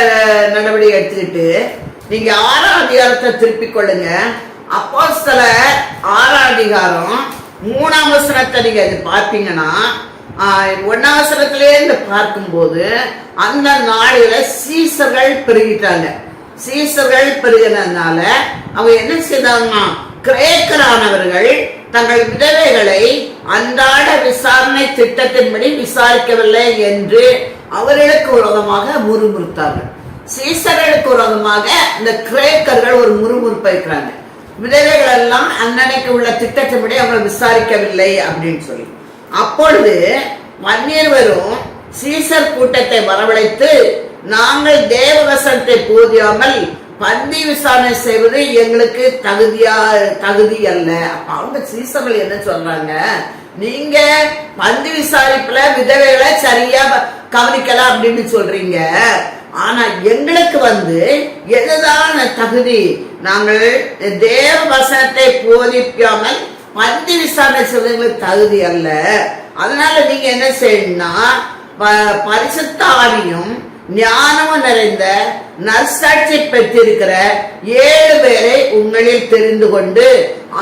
நடவடிக்கை எடுத்துக்கிட்டு நீங்க 6ஆம் அதிகாரத்தை திருப்பிக் கொள்ளுங்க. அப்போஸ்தலர் 6ஆம் அதிகாரம் 3ஆம் வசனத்தை நீங்க இது பார்ப்பீங்கன்னா, 1ஆம் வசனத்திலேருந்து பார்க்கும்போது அந்த நாடுல சீசர்கள் பெருகிட்டாங்க. சீசர்கள் பெருகினதுனால அவங்க என்ன செய்தாங்கன்னா, கிரேக்கரானவர்கள் தங்கள் விதவைகளை அன்றாட விசாரணை திட்டத்தின்படி விசாரிக்கவில்லை என்று அவர்களுக்கு விரோதமாக முறுமுறுத்தார்கள். சீசர்களுக்கு விரோதமாக இந்த கிரேக்கர்கள் ஒரு முறுமுறுப்பை இருக்கிறாங்க. விதவைகள் எல்லாம் அன்னன்னைக்கு உள்ள திட்டத்தின்படி அவங்க விசாரிக்கவில்லை அப்படின்னு சொல்லி. அப்பொழுது மன்னியவரும் சீசர் கூட்டத்தை வரவழைத்து, நாங்கள் தேவவசனத்தை போதியாமல் பந்தி விசாரணை செய்வது எங்களுக்கு தகுதி அல்ல. அப்ப அவங்க சீசர்கள் என்ன சொல்றாங்க, நீங்க பந்தி விசாரிப்புல விதவைகளை சரியா கவனிக்கலாம் அப்படின்னு சொல்றீங்க, ஆனா எங்களுக்கு எதுதான் தகுதி? நாங்கள் தேவ வசனத்தை போதிக்காமல் பந்தி விசாரணை செய்வது எங்களுக்கு தகுதி அல்ல. அதனால நீங்க என்ன செய்யணும்னா, பரிசுத்த ஆவியும் ஞானமும் நிறைந்த நற்சாட்சி பெற்றிருக்கிற 7 பேரை உங்களில் தெரிந்து கொண்டு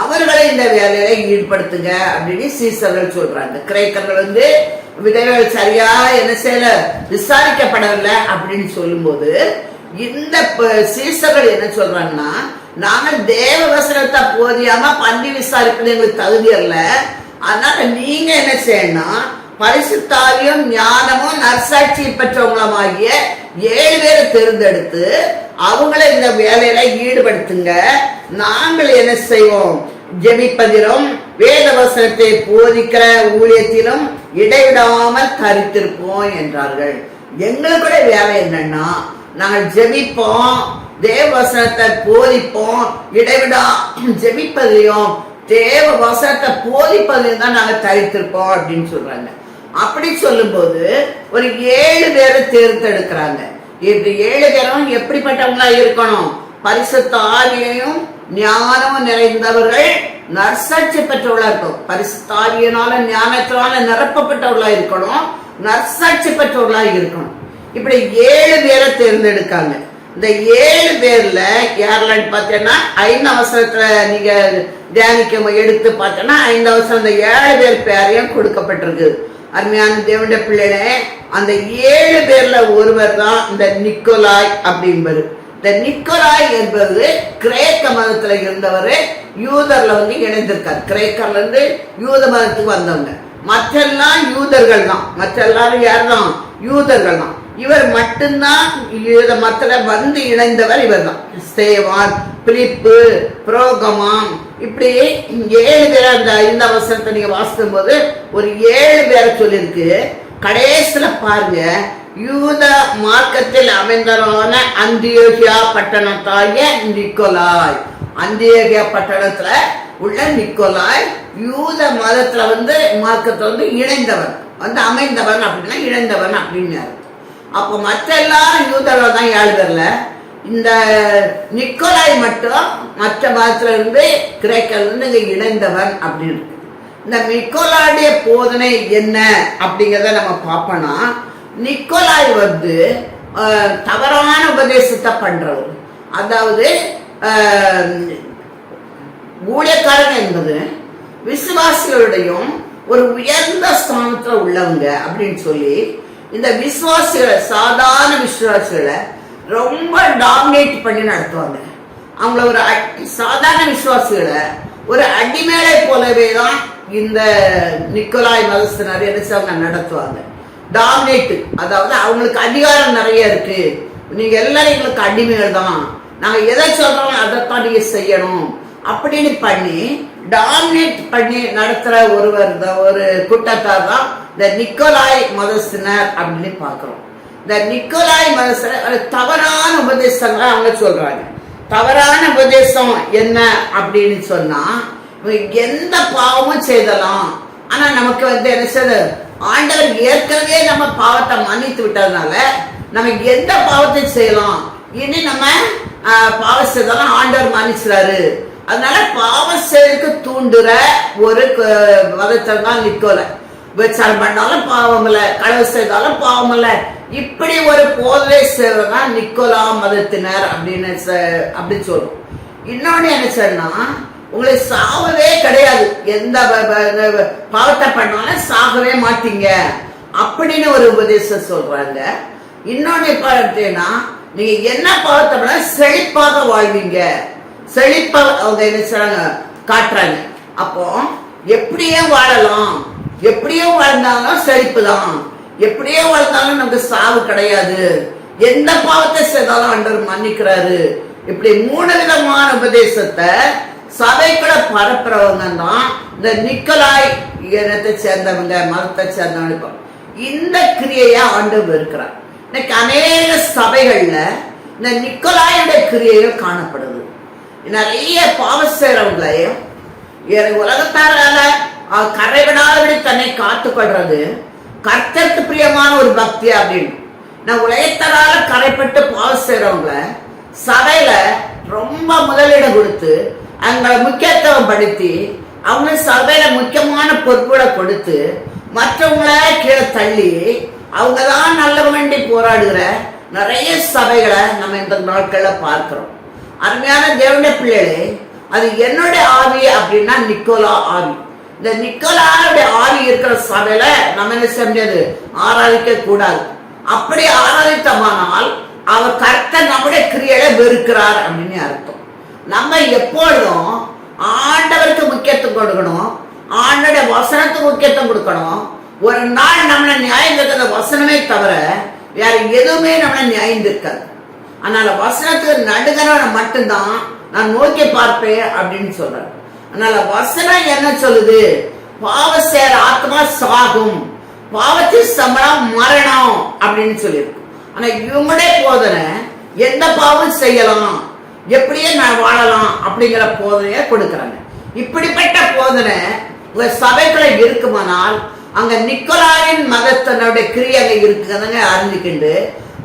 அவர்களை இந்த வேலையில ஈடுபடுத்துங்க அப்படின்னு சீசர்கள் சொல்றாங்க. கிரேக்கர்கள் விதவைகள் சரியா என்ன செய்யல, விசாரிக்கப்படவில்லை அப்படின்னு சொல்லும் போது இந்த சீசர்கள் என்ன சொல்றாங்கன்னா, நாங்கள் தேவ வசனத்தை போதியாம பந்தி விசாரிப்பது எங்களுக்கு தகுதி அல்ல, அதனால நீங்க என்ன செய்யணும், பரிசுத்தாவியும் ஞானமும் நற்சாட்சி பெற்றவங்களுமாகிய 7 பேரை தேர்ந்தெடுத்து அவங்களை இந்த வேலையில ஈடுபடுத்துங்க. நாங்கள் என்ன செய்வோம், ஜெபிப்பதிலும் வேத வசனத்தை போதிக்கிற ஊழியத்திலும் இடைவிடாமல் தரித்திருப்போம் என்றார்கள். எங்களுடைய வேலை என்னன்னா, நாங்கள் ஜெபிப்போம், தேவ வசனத்தை போதிப்போம், இடைவிடா ஜெபிப்பதையும் தேவ வசனத்தை போதிப்பதையும் தான் நாங்க தரித்திருப்போம் அப்படின்னு சொல்றாங்க. அப்படி சொல்லும் போது ஒரு 7 பேரை தேர்ந்தெடுக்கிறாங்க. இப்படி 7 பேரும் எப்படிப்பட்டவங்களா இருக்கணும், பரிசுத்த ஆவியையும் ஞானமும் நிறைந்தவர்கள், நற்சாட்சி பெற்றவர்களா இருக்கணும். பரிசுத்த ஆவியினால ஞானத்தினால நிரப்பப்பட்டவர்களா இருக்கணும், நற்சாட்சி பெற்றவர்களா இருக்கணும். இப்படி 7 பேரை தேர்ந்தெடுக்காங்க. இந்த 7 பேர்ல யாரெல்லாம் பார்த்தீங்கன்னா, 5ஆம் வசனத்துல நீங்க தியானிக்க எடுத்து பார்த்தோன்னா 5ஆம் வசனம் இந்த 7 பேர் பேரையும் கொடுக்கப்பட்டிருக்கு. அருமையான தேவனுடைய பிள்ளைகளே, அந்த 7 பேர்ல ஒருவர் தான் இந்த நிக்கோலாய் அப்படின்பது. இந்த நிக்கோலாய் என்பது கிரேக்க மதத்துல இருந்தவர், யூதர்ல இணைந்திருக்கார். கிரேக்கர்ல இருந்து யூத மதத்துக்கு வந்தவங்க. மற்றெல்லாம் யூதர்கள் தான், மற்ற எல்லாரும் யார் தான், யூதர்கள் தான். இவர் மட்டும்தான் யூத மதத்துல இணைந்தவர். இவர் தான் ஸ்தேவான், பிலிப்பு, புரோகமாம், இப்படி 7 பேரை அந்த 5ஆம் வசனத்தை நீங்க வாசிக்கும் போது ஒரு 7 பேரை சொல்லியிருக்கு. கடைசியில பாருங்க, யூத மார்க்கத்தில் அமைந்தவரான அந்தியோகியா பட்டணத்தாகிய நிக்கோலாய். அந்தியோகியா பட்டணத்துல உள்ள நிக்கோலாய் யூத மதத்துல மார்க்கத்தை இணைந்தவன், அமைந்தவன் அப்படின்னா இணைந்தவன் அப்படின்னு. அப்போ மற்ற எல்லாரும் யூதர்கள் தான் 7 பேர்ல. இந்த நிக்கோலாய் மட்டும் மற்ற மதத்துல இருந்து கிரேக்கர்ல இருந்து இணைந்தவன் அப்படின்னு. இந்த நிக்கோலாயுடைய போதனை என்ன அப்படிங்கிறத நம்ம பார்ப்போம்னா, நிக்கோலாய் தவறான உபதேசத்தை பண்றவர். அதாவது ஊழியக்காரன் என்பது விசுவாசிகளுடையும் ஒரு உயர்ந்த ஸ்தானத்துல உள்ளவங்க அப்படின்னு சொல்லி இந்த விசுவாசிகளை, சாதாரண விசுவாசிகளை ரொம்ப டாமினேட் பண்ணி நடத்துவாங்க. அவங்கள ஒரு சாதாரண விசுவாசிகளை ஒரு அடிமேலை போலவே தான் இந்த நிக்கோலாய் மதஸ்தனர் என்ன நடத்துவாங்க. டாமினேட், அதாவது அவங்களுக்கு அதிகாரம் நிறைய இருக்கு, நீங்க எல்லாரும் எங்களுக்கு அடிமைகள் தான், நாங்க எதை சொல்றோம் அதைத்தான் நீங்க செய்யணும் அப்படின்னு பண்ணி டாமினேட் பண்ணி நடத்துற ஒரு கூட்டத்தார் தான் இந்த நிக்கோலாய் மதஸ்தனர் அப்படின்னு பாக்குறோம். இந்த நிக்கோலாய் மதஸ்தனர் தவறான உபதேசங்களை அவங்க சொல்றாங்க. தவறான உபதேசம் என்ன அப்படின்னு சொன்னா, எந்த பாவமும் செய்தலாம், ஆனா நமக்கு என்ன செய்யுது, ஆண்டவர் ஏற்கனவே நம்ம பாவத்தை மன்னித்து விட்டதுனால நம்ம எந்த பாவத்தை செய்யலாம், இனி நம்ம பாவம் செய்தாலும் ஆண்டவர் மன்னிச்சுறாரு, அதனால பாவம் செய்யறதுக்கு தூண்டுற ஒரு மதத்தை தான் நிக்கோலை. விபச்சாரம் பண்ணாலும் பாவம் இல்ல, களவு செய்தாலும் பாவம் இல்ல, இப்படி ஒரு போதனை செய்வதான் நிக்கோலா மதத்தினர் அப்படின்னு சொல்றோம். இன்னொன்னு என்ன சொன்னா, உங்களுக்கு சாகவே கிடையாது, எந்த பாவத்தை பண்ணாலும் சாகவே மாட்டீங்க அப்படின்னு ஒரு உபதேசம் சொல்றாங்க. இன்னொன்னு பார்த்தீங்கன்னா, நீங்க என்ன பாவத்தை பண்ண செழிப்பாக வாழ்வீங்க, செழிப்பா அவங்க என்ன சொல்றாங்க காட்டுறாங்க. அப்போ எப்படியே வாழலாம், எப்படியோ வாழ்ந்தாலும் செழிப்பு தான், எப்படியோ வாழ்ந்தாலும் நமக்கு சாவு கிடையாது, எந்த பாவத்தை செய்தாலும் ஆண்டவர் மன்னிக்கிறாரு, இப்படி 3 விதமான உபதேசத்தை சபைக்குள்ள பரப்புறவங்க தான் இந்த நிக்கோலாய் இனத்தை சேர்ந்தவங்க, மதத்தை சேர்ந்தவங்க. இந்த கிரியையா ஆண்டவர் இருக்கிறார். இன்னைக்கு அநேக சபைகள்ல இந்த நிக்கோலாயுடைய கிரியைகள் காணப்படுது. நிறைய பாவம் செய்யறவங்களையும் உலகத்தாரால கரைவிடாதபடி தன்னை காத்துக்கொள்றது கர்த்தருக்கு பிரியமான ஒரு பக்தி அப்படின்னு நான் உலகத்தாரால கரைப்பட்டு பாவம் செய்யறவங்க சபையில ரொம்ப முதலிடம் கொடுத்து அவங்களை முக்கியத்துவம் படுத்தி அவங்க சபையில முக்கியமான பொறுப்புகளை கொடுத்து மற்றவங்களை கீழே தள்ளி அவங்கதான் நல்ல வேண்டி போராடுகிற நிறைய சபைகளை நம்ம இந்த நாட்கள்ல பார்க்கிறோம். அருமையான தேவனுடைய பிள்ளைகளே, அது என்னுடைய ஆவி அப்படின்னா நிக்கோலா ஆவி. இந்த நிக்கோலாவுடைய ஆவி இருக்கிற சபையில நம்ம என்ன செய்ய முடியாது, ஆராதிக்க கூடாது. அப்படி ஆராதித்தமானால் அவர் கர்த்தர் நம்முடைய கிரியையை வெறுக்கிறார் அப்படின்னு அர்த்தம். நம்ம எப்பொழுதும் ஆண்டவருக்கு முக்கியத்துவம் கொடுக்கணும், ஆண்டோட வசனத்துக்கு முக்கியத்துவம் கொடுக்கணும். ஒரு நாள் நம்மளை நியாயம் இருக்கிற வசனமே தவிர வேற எதுவுமே நம்மளை நியாயம் இருக்காது. அதனால வசனத்துக்கு நடுகிறவனை மட்டும்தான் நான் நோக்கி பார்ப்பேன் அப்படின்னு சொல்றேன். அதனால வசனம் என்ன சொல்லுது, பாவ சேர ஆத்மா சாகும், பாவத்தின் சம்பளம் மரணம் அப்படின்னு சொல்லியிருக்கு. ஆனா இவங்களுடைய போதனை எந்த பாவம் செய்யலாம், எப்படியே நான் வாழலாம் அப்படிங்கிற போதனைய கொடுக்கறாங்க. இப்படிப்பட்ட போதனை உங்க சபைக்குள்ள இருக்குமானால் அங்க நிக்கோலாயின் மதத்தினுடைய கிரியை அங்க இருக்குதுங்க அறிஞ்சுக்கிண்டு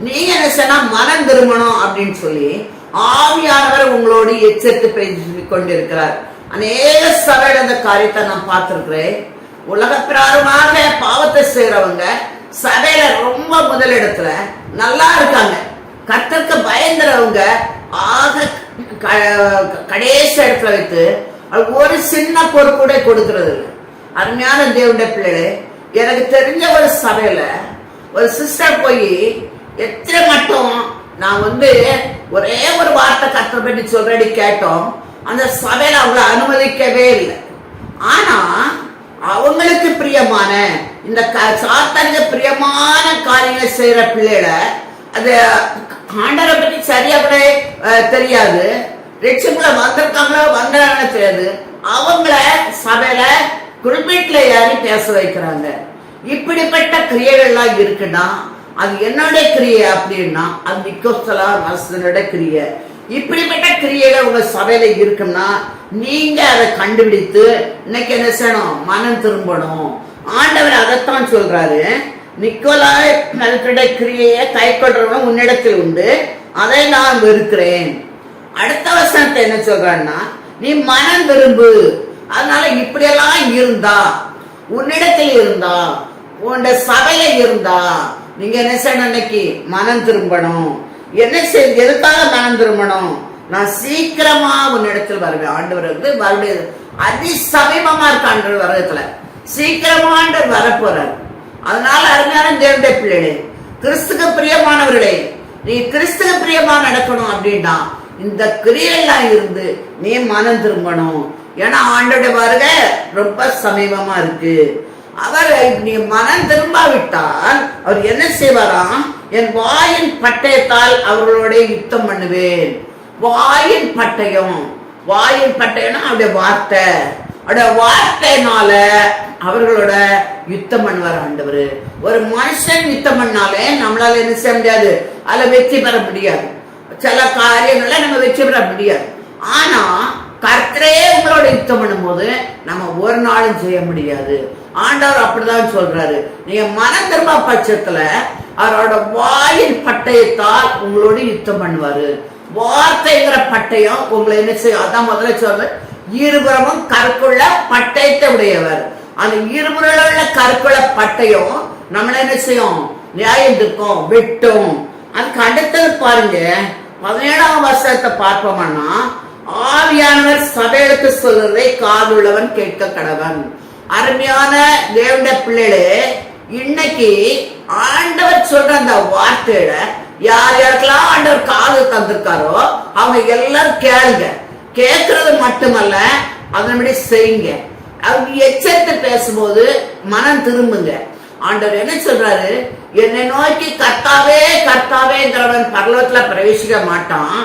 நீங்க என்ன சொன்னா மனம் திரும்பணும் அப்படின்னு சொல்லி ஆவியானவர் உங்களோடு எச்சரித்து பேசி கொண்டிருக்கிறார். அநேக சபையில அந்த காரியத்தை நான் பார்த்திருக்கிறேன். உலக பிரகாரமாக பாவத்தை செய்யறவங்க சபையில ரொம்ப முதலிடத்துல நல்லா இருக்காங்க, கர்த்தருக்கு பயந்துறவங்க ஆக கடைசி இடத்துல வைத்து ஒரு சின்ன பொறுப்புடைய கொடுக்கறது இல்லை. அருமையான தேவனுடைய பிள்ளைகளே, எனக்கு தெரிஞ்ச ஒரு சபையில ஒரு சிஸ்டர் போய் எத்தனை மட்டும் நான் ஒரே ஒரு வார்த்தை கர்த்தரை பற்றி சொல்றடி கேட்டோம், அந்த சபையில அவங்களை அனுமதிக்கவே இல்லை. ஆனா அவங்களுக்கு பிரியமான இந்த சாத்தானுக்கு பிரியமான காரியங்களை செய்யற பிள்ளைகளை அது ஆண்டரை பற்றி சரியா கூட தெரியாது, ரிட்சுக்குள்ள வந்திருக்காங்களோ வந்தாங்களோ தெரியாது, அவங்கள சபையில குறிப்பிட்டுல யாரி பேச வைக்கிறாங்க. இப்படிப்பட்ட கிரியைகள்லாம் இருக்குன்னா அது என்னுடைய கிரியை அப்படின்னா அது நிக்கோலா மதத்தினுடைய கிரியை. இப்படிப்பட்ட கிரியைகள் உங்க சபையில இருக்குன்னா நீங்க அதை கண்டுபிடித்து இன்னைக்கு என்ன செய்யணும், மனம் திரும்பணும். ஆண்டவர் அதைத்தான் சொல்றாரு, நிக்கோலாய் மதத்தினுடைய கிரியையை கை கொள்றவங்க உன்னிடத்தில் உண்டு, அதை நான் வெறுக்கிறேன். அடுத்த வசனத்தை என்ன சொல்றான்னா, நீ மனம் திரும்பு. அதனால இப்படியெல்லாம் இருந்தா, உன்னிடத்தில் இருந்தா, உன் சபையில இருந்தா நீங்க என்ன செய்யணும், இன்னைக்கு மனம் திரும்பணும். என்ன செய்ய, எதுக்காக மனம் திரும்பணும், நான் சீக்கிரமா உன்னிடத்தில் வருவேன். ஆண்டவர் மறுபடியும் அதி சமீபமா இருக்க ஆண்டவர் வருடத்துல சீக்கிரமாண்டு வரப்போறார். அதனால அருமையான தேவனுடைய பிள்ளைகளே, கிறிஸ்துக்கு பிரியமானவர்களே, நீ கிறிஸ்துக்கு பிரியமா நடக்கணும் அப்படின்னா இந்த கிரியெல்லாம் இருந்து நீ மனம் திரும்பணும். ஏன்னா ஆண்டோடைய வருகை ரொம்ப சமீபமா இருக்கு. அவர் நீ மனம் திரும்பாவிட்டால் அவர் என்ன செய்வாராம்? என் வாயின் பட்டயத்தால் அவர்களோட யுத்தம் பண்ணுவேன். வாயின் பட்டயம், வாயின் பட்டயம்னா அவருடைய வார்த்தை, அவருடைய வார்த்தையினால அவர்களோட யுத்தம் பண்ணுவார் ஆண்டவர். ஒரு மனுஷன் யுத்தம் பண்ணாலே நம்மளால என்ன செய்ய முடியாது, அதுல வெற்றி பெற முடியாது. சில காரியங்கள்ல நம்ம வெற்றி பெற முடியாது. ஆனா கர்த்தரே உங்களோட யுத்தம் பண்ணும்போது நம்ம ஒரு நாளும் செய்ய முடியாது. ஆண்டவர் அப்படிதான் சொல்றாரு. நீங்க மனம் திரும்ப பட்சத்துல அவரோட வாயின் பட்டயத்தால் உங்களோட யுத்தம் பண்ணுவாரு. வார்த்தைங்கிற பட்டயம் உங்களை என்ன செய்யும்? அதான் முதல்ல சொல்ற, இருபுறமும் கற்குள்ள பட்டயத்தை உடையவர். அந்த இருபுறம் உள்ள கற்குள்ள பட்டயம் நம்மள என்ன செய்யும்? நியாயம் இருக்கும், வெட்டும். அதுக்கு அடுத்தது பாருங்க, 17ஆம் வசனத்தை பார்ப்போம்னா, ஆவியானவர் சபைகளுக்கு சொல்றதை காதுள்ளவன் கேட்க கடவன். அருமையான தேவனுடைய பிள்ளைகளே, இன்னைக்கு ஆண்டவர் சொல்ற அந்த வார்த்தையில யார் யாருக்கெல்லாம் ஆண்டவர் காது தந்திருக்காரோ அவங்க எல்லாரும் கேளுங்க. கேட்கறது மட்டுமல்ல, அதன்படி செய்யுங்க. அவங்க எச்சரித்து பேசும்போது மனம் திரும்புங்க. ஆண்டவர் என்ன சொல்றாரு? என்னை நோக்கி கர்த்தாவே கர்த்தாவேங்கிறவன் பரலோகத்துல பிரவேசிக்க மாட்டான்,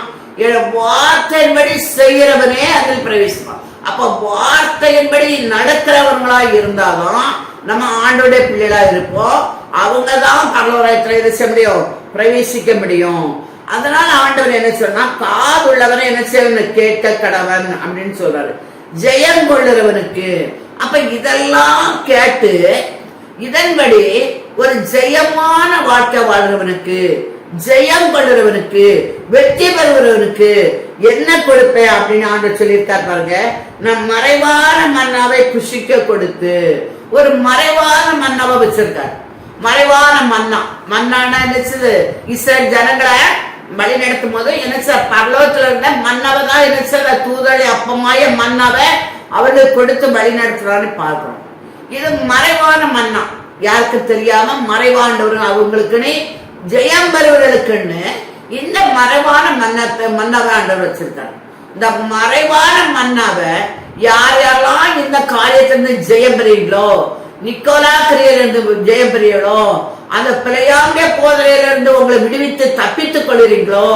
என் வார்த்தையின்படி செய்கிறவனே அதில் பிரவேசிப்பான். அப்ப வார்த்தையின்படி நடக்கிறவர்களா இருந்தாலும் நம்ம ஆண்டோடைய பிள்ளைகளா இருப்போம். அவங்கதான் பரலோகத்துல என்ன செய்ய முடியும்? பிரவேசிக்க முடியும். அதனால ஆண்டவர் என்ன சொன்னா, காதுள்ளவனை என்ன செய்யணும்? கேட்க கடவன் அப்படின்னு சொல்றாரு. ஜெயம் கொள்ளுறவனுக்கு. அப்ப இதெல்லாம் கேட்டு இதன்படி ஒரு ஜெயமான வாழ்க்கை வாழ்றவனுக்கு, ஜெயம் கொள்ளுறவனுக்கு, வெற்றி பெறுகிறவனுக்கு என்ன கொடுப்பேன் அப்படின்னு ஆண்டவர் சொல்லியிருக்கார் பாருங்க. நான் மறைவான மன்னாவை புஷிக்க கொடுத்து, ஒரு மறைவான மன்னாவை வச்சிருக்கார். மறைவான மன்னா, மன்னானா என்னது? இஸ்ரேல் ஜனங்களை வழி நடத்தும் போது என்ன பரலோகத்துல இருந்த மன்னாவை தான் என்ன தூதரை அப்பமாய மன்னாவை அவர்களுக்கு கொடுத்து வழி நடத்துறான்னு பார்க்கிறோம். இது மறைவான மன்னா, யாருக்கு தெரியாம மறைவாண்டவர்கள் அவங்களுக்குன்னு ஜெயம் பெறுவர்களுக்குன்னு இந்த மறைவான மன்னாவை ஆண்டவர் வச்சிருக்காரு. இந்த மறைவான மன்னாவை யார் யாரெல்லாம் இந்த காரியத்திலிருந்து ஜெயம் பெறீங்களோ, நிக்கோலா கிரியையிலிருந்து ஜெயம் பெறீங்களோ, அந்த பிழையாங்க போதனையிலிருந்து உங்களை விடுவித்து தப்பித்துக் கொள்கிறீங்களோ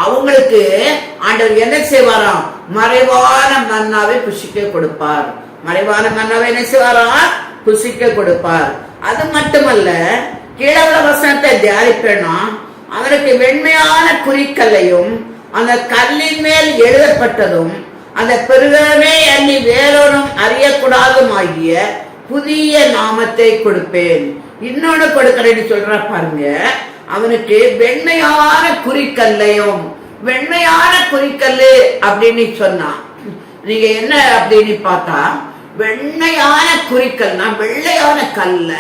அவங்களுக்கு ஆண்டவர் என்ன செய்வாராம்? மறைவான மன்னாவை புசிக்க கொடுப்பார். மறைவான மன்னாவை என்ன செய்வாராம்? புசிக்க கொடுப்பார். அது மட்டுமல்ல, கீழே வசனத்தை தியானிப்பேனா, அவனுக்கு வெண்மையான குறிக்கல்லையும் அந்த கல்லின் மேல் எழுதப்பட்டதும் அந்த பெருகமே அன்னி வேறொரும் அறியக்கூடாதும் ஆகிய புதிய நாமத்தை கொடுப்பேன். இன்னொன்னு கொடுக்கிறேன்னு சொல்ற பாருங்க. அவனுக்கு வெண்மையான குறிக்கல்லையும், வெண்மையான குறிக்கல்லு அப்படின்னு சொன்னா நீங்க என்ன அப்படின்னு பார்த்தா, வெண்மையான குறிக்கல்னா வெள்ளையான கல்ல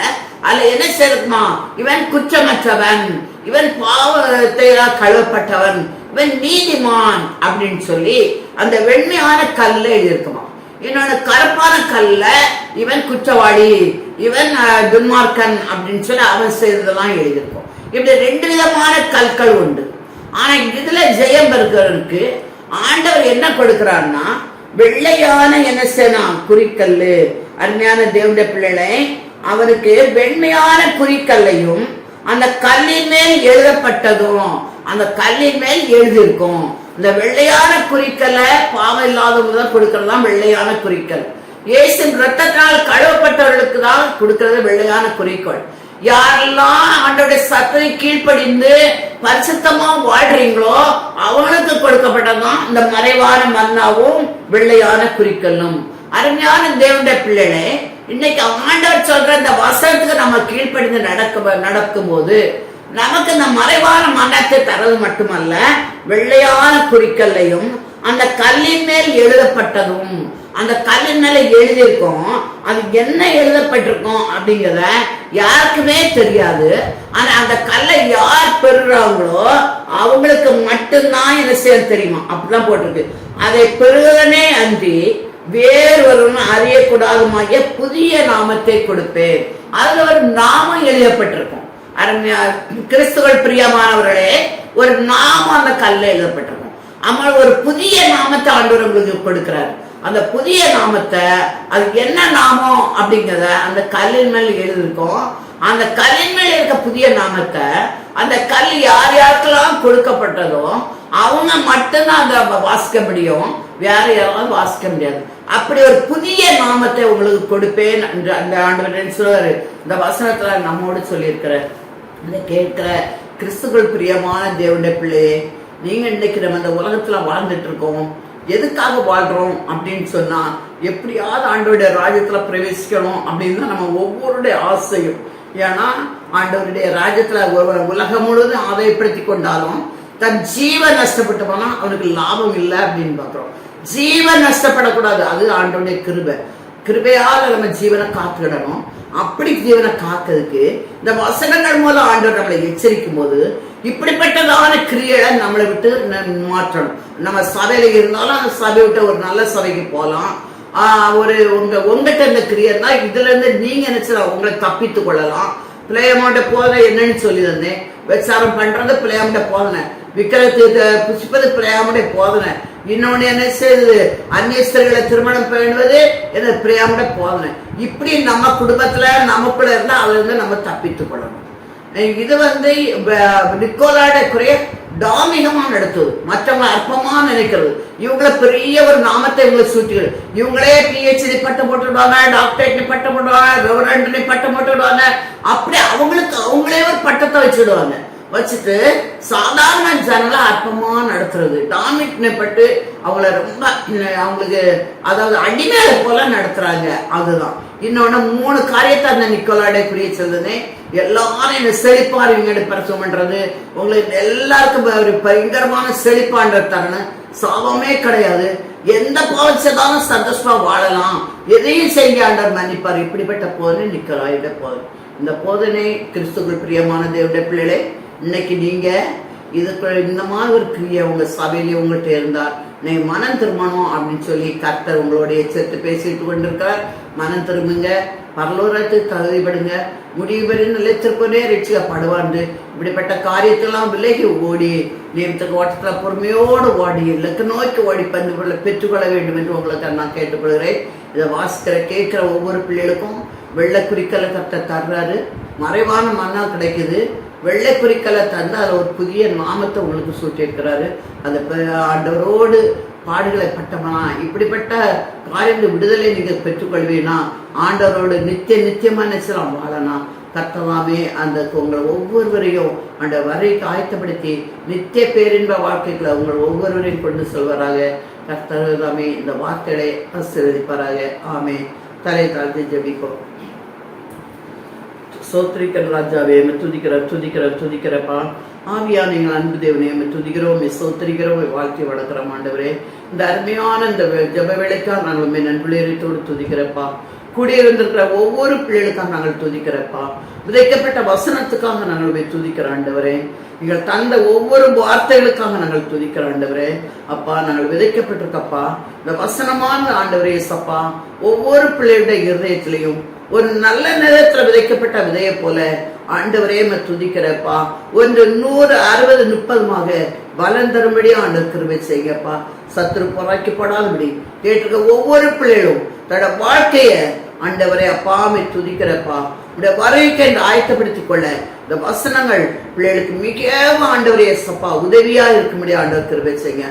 அதுல என்ன சேர்க்குமா? இவன் குற்றமற்றவன், இவன் பாவத்தை கழுவப்பட்டவன், இவன் நீதிமான் அப்படின்னு சொல்லி அந்த வெண்மையான கல்ல எழுதியிருக்குமா. இன்னொன்னு கருப்பான கல்ல இவன் குற்றவாளி, இவன் துன்மார்க்கன் அப்படின்னு சொல்லி அவன் செய்ததெல்லாம் எழுதியிருக்கும். இப்படி ரெண்டு விதமான கற்கள் உண்டு. ஆனா இதுல ஜெயம் பெறுகிறவனுக்கு ஆண்டவர் என்ன கொடுக்கிறான்னா, வெள்ளையான என்ன செய்யணும்? குறிக்கல்லு. அருமையான தேவனுடைய பிள்ளைகளை, அவனுக்கு வெண்மையான குறிக்கல்லையும் அந்த கல்லின் மேல் எழுதப்பட்டதும், அந்த கல்லின் மேல் எழுதியிருக்கும். இந்த வெள்ளையான குறிக்கல்ல பாவம் இல்லாதவங்க கொடுக்கறதா வெள்ளையான குறிக்கல். இயேசுவின் ரத்தத்தினால் கழுவப்பட்டவர்களுக்கு தான் கொடுக்கிறது வெள்ளையான குறிக்கோள். யாரெல்லாம் ஆண்டவருடைய சத்தத்தை கீழ்ப்படிந்து பரிசுத்தமா வாழ்றீங்களோ அவங்களுக்கு கொடுக்கப்பட்டதான் இந்த மறைவான மன்னாவும் வெள்ளையான குறிக்கல்லும். அருமையான தேவனுடைய பிள்ளைகளே, இன்னைக்கு ஆண்டவர் சொல்ற இந்த வசனத்துக்கு நம்ம கீழ்ப்படிந்து நடக்கும் போது நமக்கு இந்த மறைவான மன்னத்தை தரது மட்டுமல்ல, வெள்ளையான குறிக்கல்லையும் அந்த கல்லின் மேல் எழுதப்பட்டதும், அந்த கல்லின் மேல எழுதியிருக்கோம். அது என்ன எழுதப்பட்டிருக்கோம் அப்படிங்கிறத யாருக்குமே தெரியாது. ஆனா அந்த கல்லை யார் பெறுறாங்களோ அவங்களுக்கு மட்டும்தான் என்ன செய்ய தெரியுமா, அப்படிதான் போட்டிருக்கு. அதை பெறுவதனே அன்றி வேறொருவன் அறியக்கூடாதுமாகிய புதிய நாமத்தை கொடுப்பேன். அதுல ஒரு நாமம் எழுதப்பட்டிருக்கும். கிறிஸ்துவ பிரியமானவர்களே, ஒரு நாமம் அந்த கல்ல எழுதப்பட்டிருக்கும். அம்மா ஒரு புதிய நாமத்தை ஆண்டவர் உங்களுக்கு கொடுக்கிறார். அந்த புதிய நாமத்தை, அது என்ன நாமம் அப்படிங்கிறத அந்த கல்லின் மேல் எழுதிருக்கும். அந்த கல்லின் மேல் இருக்க புதிய நாமத்தை அந்த கல் யார் யாருக்கெல்லாம் கொடுக்கப்பட்டதோ அவங்க மட்டும்தான் அதை வாசிக்க முடியும், வேற யாராலும் வாசிக்க முடியாது. அப்படி ஒரு புதிய நாமத்தை உங்களுக்கு கொடுப்பேன் என்று அந்த ஆண்டவர் சொல்றாரு. இந்த வசனத்துல நம்மோடு சொல்லியிருக்கிறார். இதை கேட்கிற கிறிஸ்துவுக்குள் பிரியமான தேவனுடைய பிள்ளையே, நீங்க இன்னைக்கு நம்ம இந்த உலகத்துல வாழ்ந்துட்டு இருக்கோம். எதுக்காக வாழ்றோம் அப்படின்னு சொன்னா, எப்படியாவது ஆண்டவருடைய ராஜ்யத்துல பிரவேசிக்கணும் அப்படின்னு தான் நம்ம ஒவ்வொருடைய ஆசையும். ஏன்னா ஆண்டவருடைய ராஜ்யத்துல உலகம் முழுவதும் ஆதாயப்படுத்தி கொண்டாலும் தன் ஜீவன் நஷ்டப்பட்டு போனா அவனுக்கு லாபம் இல்லை அப்படின்னு பாக்குறோம். ஜீவன் நஷ்டப்படக்கூடாது, அது ஆண்டவருடைய கிருபை. கிருபையால நம்ம ஜீவனை காத்துக்கிடணும். அப்படி ஜீவனை காக்கிறதுக்கு இந்த வசனங்கள் மூலம் ஆண்டவர் நம்மளை எச்சரிக்கும் போது இப்படிப்பட்டதான கிரியைகளை நம்மளை விட்டு மாற்றணும். நம்ம சபையில இருந்தாலும் அந்த சபையை விட்டு ஒரு நல்ல சபைக்கு போகலாம். உங்ககிட்ட இந்த கிரியைன்னா இதுல இருந்து நீங்க நினைச்சா உங்களை தப்பித்து கொள்ளலாம். பிள்ளையமாட்ட போதனை என்னன்னு சொல்லி தந்தேன். விசாரம் பண்றது பிள்ளையாமட்ட போதனை, விக்கிரத்தை புசிப்பது பிள்ளையாமுடைய போதனை. இன்னொன்னு என்ன செய்யுது, அந்நியஸ்தர்களை திருமணம் பண்ணுவது என்ன பிள்ளையாமுடைய போதனை. இப்படி நம்ம குடும்பத்துல நமக்குள்ள இருந்தா அதுல இருந்து நம்ம தப்பித்து கொள்ளணும். இது நிக்கோலாட குறைய தாமிகமா நடத்துவது, மற்றவங்களை அற்பமா நினைக்கிறது, இவங்கள பெரிய ஒரு நாமத்தை இவங்களை சூட்டிகள், இவங்களே பிஹெச்டி பட்டம் போட்டுடுவாங்க, டாக்டரேட் பட்டம் போட்டுவாங்க, ரெவரண்ட்னி பட்டம் போட்டுடுவாங்க. அப்படி அவங்களுக்கு அவங்களே ஒரு பட்டத்தை வச்சுடுவாங்க. வச்சுட்டு சாதாரண ஜனங்களை அற்பமா நடத்துறது, டாமிக்னப்பட்டு அவங்கள ரொம்ப அவங்களுக்கு அதாவது அடிமையை போல நடத்துறாங்க. அதுதான். இன்னொன்னு 3 காரியத்தை அந்த நிக்கோலாடே புரிய சொல்லுதுன்னே. எல்லாரும் என்ன செழிப்பார் இவங்க பிரசவம் பண்றது, உங்களுக்கு எல்லாருக்கும் ஒரு பயங்கரமான செழிப்பான்ற தருணம் சாபமே கிடையாது. எந்த பாவச்சதாலும் சந்தோஷமா வாழலாம், எதையும் செய்ய ஆண்டவர் மன்னிப்பார். இப்படிப்பட்ட போதனை நிக்கோலாட போதனை. இந்த போதனை கிறிஸ்துவுக்குள் பிரியமான தேவனுடைய பிள்ளைகளே, இன்னைக்கு நீங்க இதுக்கு இந்த மாதிரி ஒரு கிரியை உங்க சபையிலேயே உங்கள்கிட்ட இருந்தார், நீங்க மனம் திரும்பணும் அப்படின்னு சொல்லி கர்த்தர் உங்களோட எச்சரித்து பேசிட்டு கொண்டிருக்கார். மனம் திரும்புங்க, பரலோகத்துக்கு தகுதிப்படுங்க, முடிவு பெற நிலைத்திருப்பதே ரட்சிக்கப்படுவாண்டு. இப்படிப்பட்ட காரியத்தெல்லாம் விலகி ஓடி நியமத்துக்கு ஓட்டத்துல பொறுமையோடு ஓடி இலக்கு நோக்கி ஓடி பந்து பெற்றுக்கொள்ள வேண்டும் என்று உங்களுக்கு நான் கேட்டுக்கொள்கிறேன். இதை வாசிக்கிற கேட்கிற ஒவ்வொரு பிள்ளைகளுக்கும் வெள்ளை குறிக்கலை கர்த்தர் தர்றாரு. மறைவான மண்ணா கிடைக்குது. வெள்ளை குறிக்கலை தந்து அதில் ஒரு புதிய நாமத்தை உங்களுக்கு சூட்டியிருக்கிறாரு. அந்த ஆண்டவரோடு பாடுகளை பட்டவனா இப்படிப்பட்ட காரியங்கள் விடுதலை நீங்கள் பெற்றுக்கொள்வீனா, ஆண்டவரோடு நித்தியமா நிச்சயம் வாழனா. கர்த்தராமே அந்த உங்களை ஒவ்வொருவரையும் அந்த வரைக்கு ஆயத்தப்படுத்தி நித்திய பேரின்ப வாழ்க்கைகளை உங்கள் ஒவ்வொருவரையும் கொண்டு செல்வராக. கர்த்தராமே இந்த வார்த்தைகளை ஆசீர்வதிப்பாராக. ஆமே. தலை தாழ்த்தி ஜெபிப்போம். சோத்திரிக்கிற ராஜாவே, துதிக்கிறப்பா. ஆவியான எங்கள் அன்பு தேவனே, துதிக்கிறோம், சோத்திரிக்கிறோம், வாழ்க்கை வளர்க்குறோம். ஆண்டவரே, இந்த அருமையான இந்த ஜப வேலைக்காக நாங்கள் நண்புலேரியத்தோடு துதிக்கிறப்பா. கூடியிருந்திருக்கிற ஒவ்வொரு பிள்ளைகளுக்காக நாங்கள் துதிக்கிறப்பா. விதைக்கப்பட்ட வசனத்துக்காக நாங்கள் துதிக்கிற ஆண்டவரே. நீங்கள் தந்த ஒவ்வொரு வார்த்தைகளுக்காக நாங்கள் துதிக்கிற ஆண்டவரே. அப்பா, நாங்கள் விதைக்கப்பட்டிருக்கப்பா இந்த வசனமான ஆண்டவரே. சப்பா, ஒவ்வொரு பிள்ளைகளுடைய இருதயத்திலையும் ஒரு நல்ல நேரத்துல விதைக்கப்பட்ட விதையை போல ஆண்டவரே துதிக்கிறப்பா. 100, 60, 30 பலன் தரும்படி ஆண்டவர் கிருபை செய்யப்பா. சத்துரு பொறாக்கப்படாதபடி கேட்டிருக்க ஒவ்வொரு பிள்ளைகளும் தன்னோட வாழ்க்கைய ஆண்டவரே அப்பாமை துதிக்கிறப்பா. இந்த வரைக்கு ஆயத்தப்படுத்திக் கொள்ள இந்த வசனங்கள் பிள்ளைகளுக்கு மிகவும் ஆண்டவரே சப்பா உதவியா இருக்கும்படி ஆண்டவர் கிருபை செய்ய.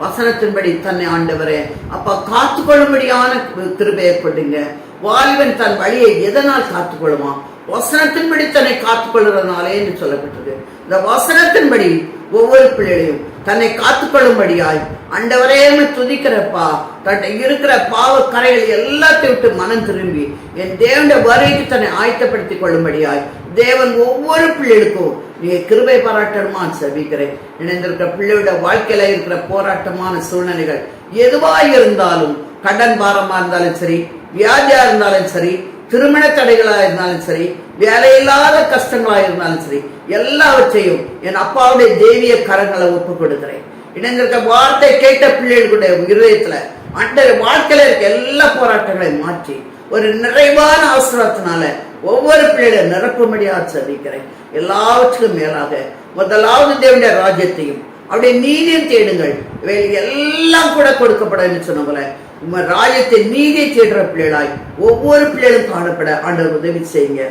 வசனத்தின்படி தன்னை ஆண்டவரே அப்பா காத்துக்கொள்ளும்படியான கிருபையை கொடுங்க. வாலிபன் தன் வழியை எதனால் காத்துக்கொள்ளுமா? வசனத்தின்படி தன்னை காத்துக்கொள்றதுனாலே என்று சொல்லப்பட்டது. இந்த வசனத்தின்படி ஒவ்வொரு பிள்ளைகளையும் தன்னை காத்துக்கொள்ளும்படியாய் ஆண்டவரே துதிக்கிறப்பா. தன்னை இருக்கிற பாவ கரைகள் எல்லாத்தையும் விட்டு மனம் திரும்பி என் தேவனுடைய வருகைக்கு தன்னை ஆயத்தப்படுத்திக் கொள்ளும்படியாய் தேவன் ஒவ்வொரு பிள்ளைகளுக்கும் நீங்க கிருபை பாராட்டணுமா செபிக்கிறேன். இணைந்திருக்கிற பிள்ளையோட வாழ்க்கையில இருக்கிற போராட்டமான சூழ்நிலைகள் எதுவா இருந்தாலும், கடன் பாரமா இருந்தாலும் சரி, வியாதியா இருந்தாலும் சரி, திருமண தடைகளா இருந்தாலும் சரி, வேலையில்லாத கஷ்டங்களா இருந்தாலும் சரி, எல்லாவற்றையும் என் அப்பாவுடைய தெய்வீக கரங்களை ஒப்பு கொடுக்கிறேன். இணைந்திருக்க வார்த்தை கேட்ட பிள்ளைகளுடைய இருதயத்துல ஆண்டவர் வாழ்க்கையில இருக்க எல்லா போராட்டங்களையும் மாற்றி ஒரு நிறைவான ஆசீர்வாதத்தினால ஒவ்வொரு பிள்ளைகளை நிரப்பும்படியா செபிக்கிறேன். எல்லாவற்றுக்கும் மேலாக முதலாவது தேவனுடைய ராஜ்யத்தையும் அப்படியே நீதியும் தேடுங்கள், இவை எல்லாம் கூட கொடுக்கப்படும் சொன்ன போல உங்க ராஜ்யத்தை நீதியை தேடுற பிள்ளைகளாய் ஒவ்வொரு பிள்ளைகளும் காணப்பட ஆண்டவர் உதவி செய்யுங்க.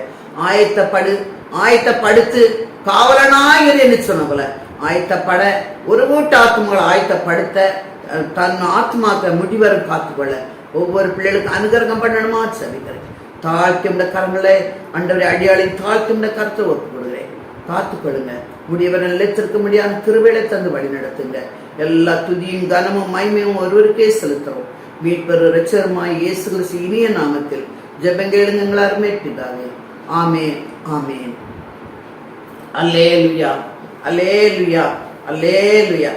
ஆயத்தப்படுத்து காவலனாயிரு என்று சொன்ன போல ஆயத்தப்பட ஒரு கூட்ட ஆத்மாக்களை ஆயத்தப்படுத்த தன் ஆத்மாக்க முடிவரை காத்துக்கொள்ள ஒவ்வொரு பிள்ளைகளுக்கும் அனுகிரகம் பண்ணணுமா செபிக்கிறேன். தாழ்த்தியுடைய கரங்களை ஆண்டவரை அடியாளின் தாழ்த்தியுடைய கருத்தை ஒப்பு கொடுக்கிறேன். காத்துக்கொள்ளுங்க. முடியவரை நிலைத்திருக்க முடியாத கிருபைகளை தந்து வழி நடத்துங்க. எல்லா துதியும் கனமும் மகிமையும் ஒருவருக்கே செலுத்துறோம். மீட்பர் இரட்சகருமாய் இயேசு கிறிஸ்து இனிய நாமத்தில் ஜெபங்கேளுங்க எங்கள் அருமை பிதாவே. ஆமென், ஆமென். அல்லேலூயா, அல்லேலூயா, அல்லேலூயா.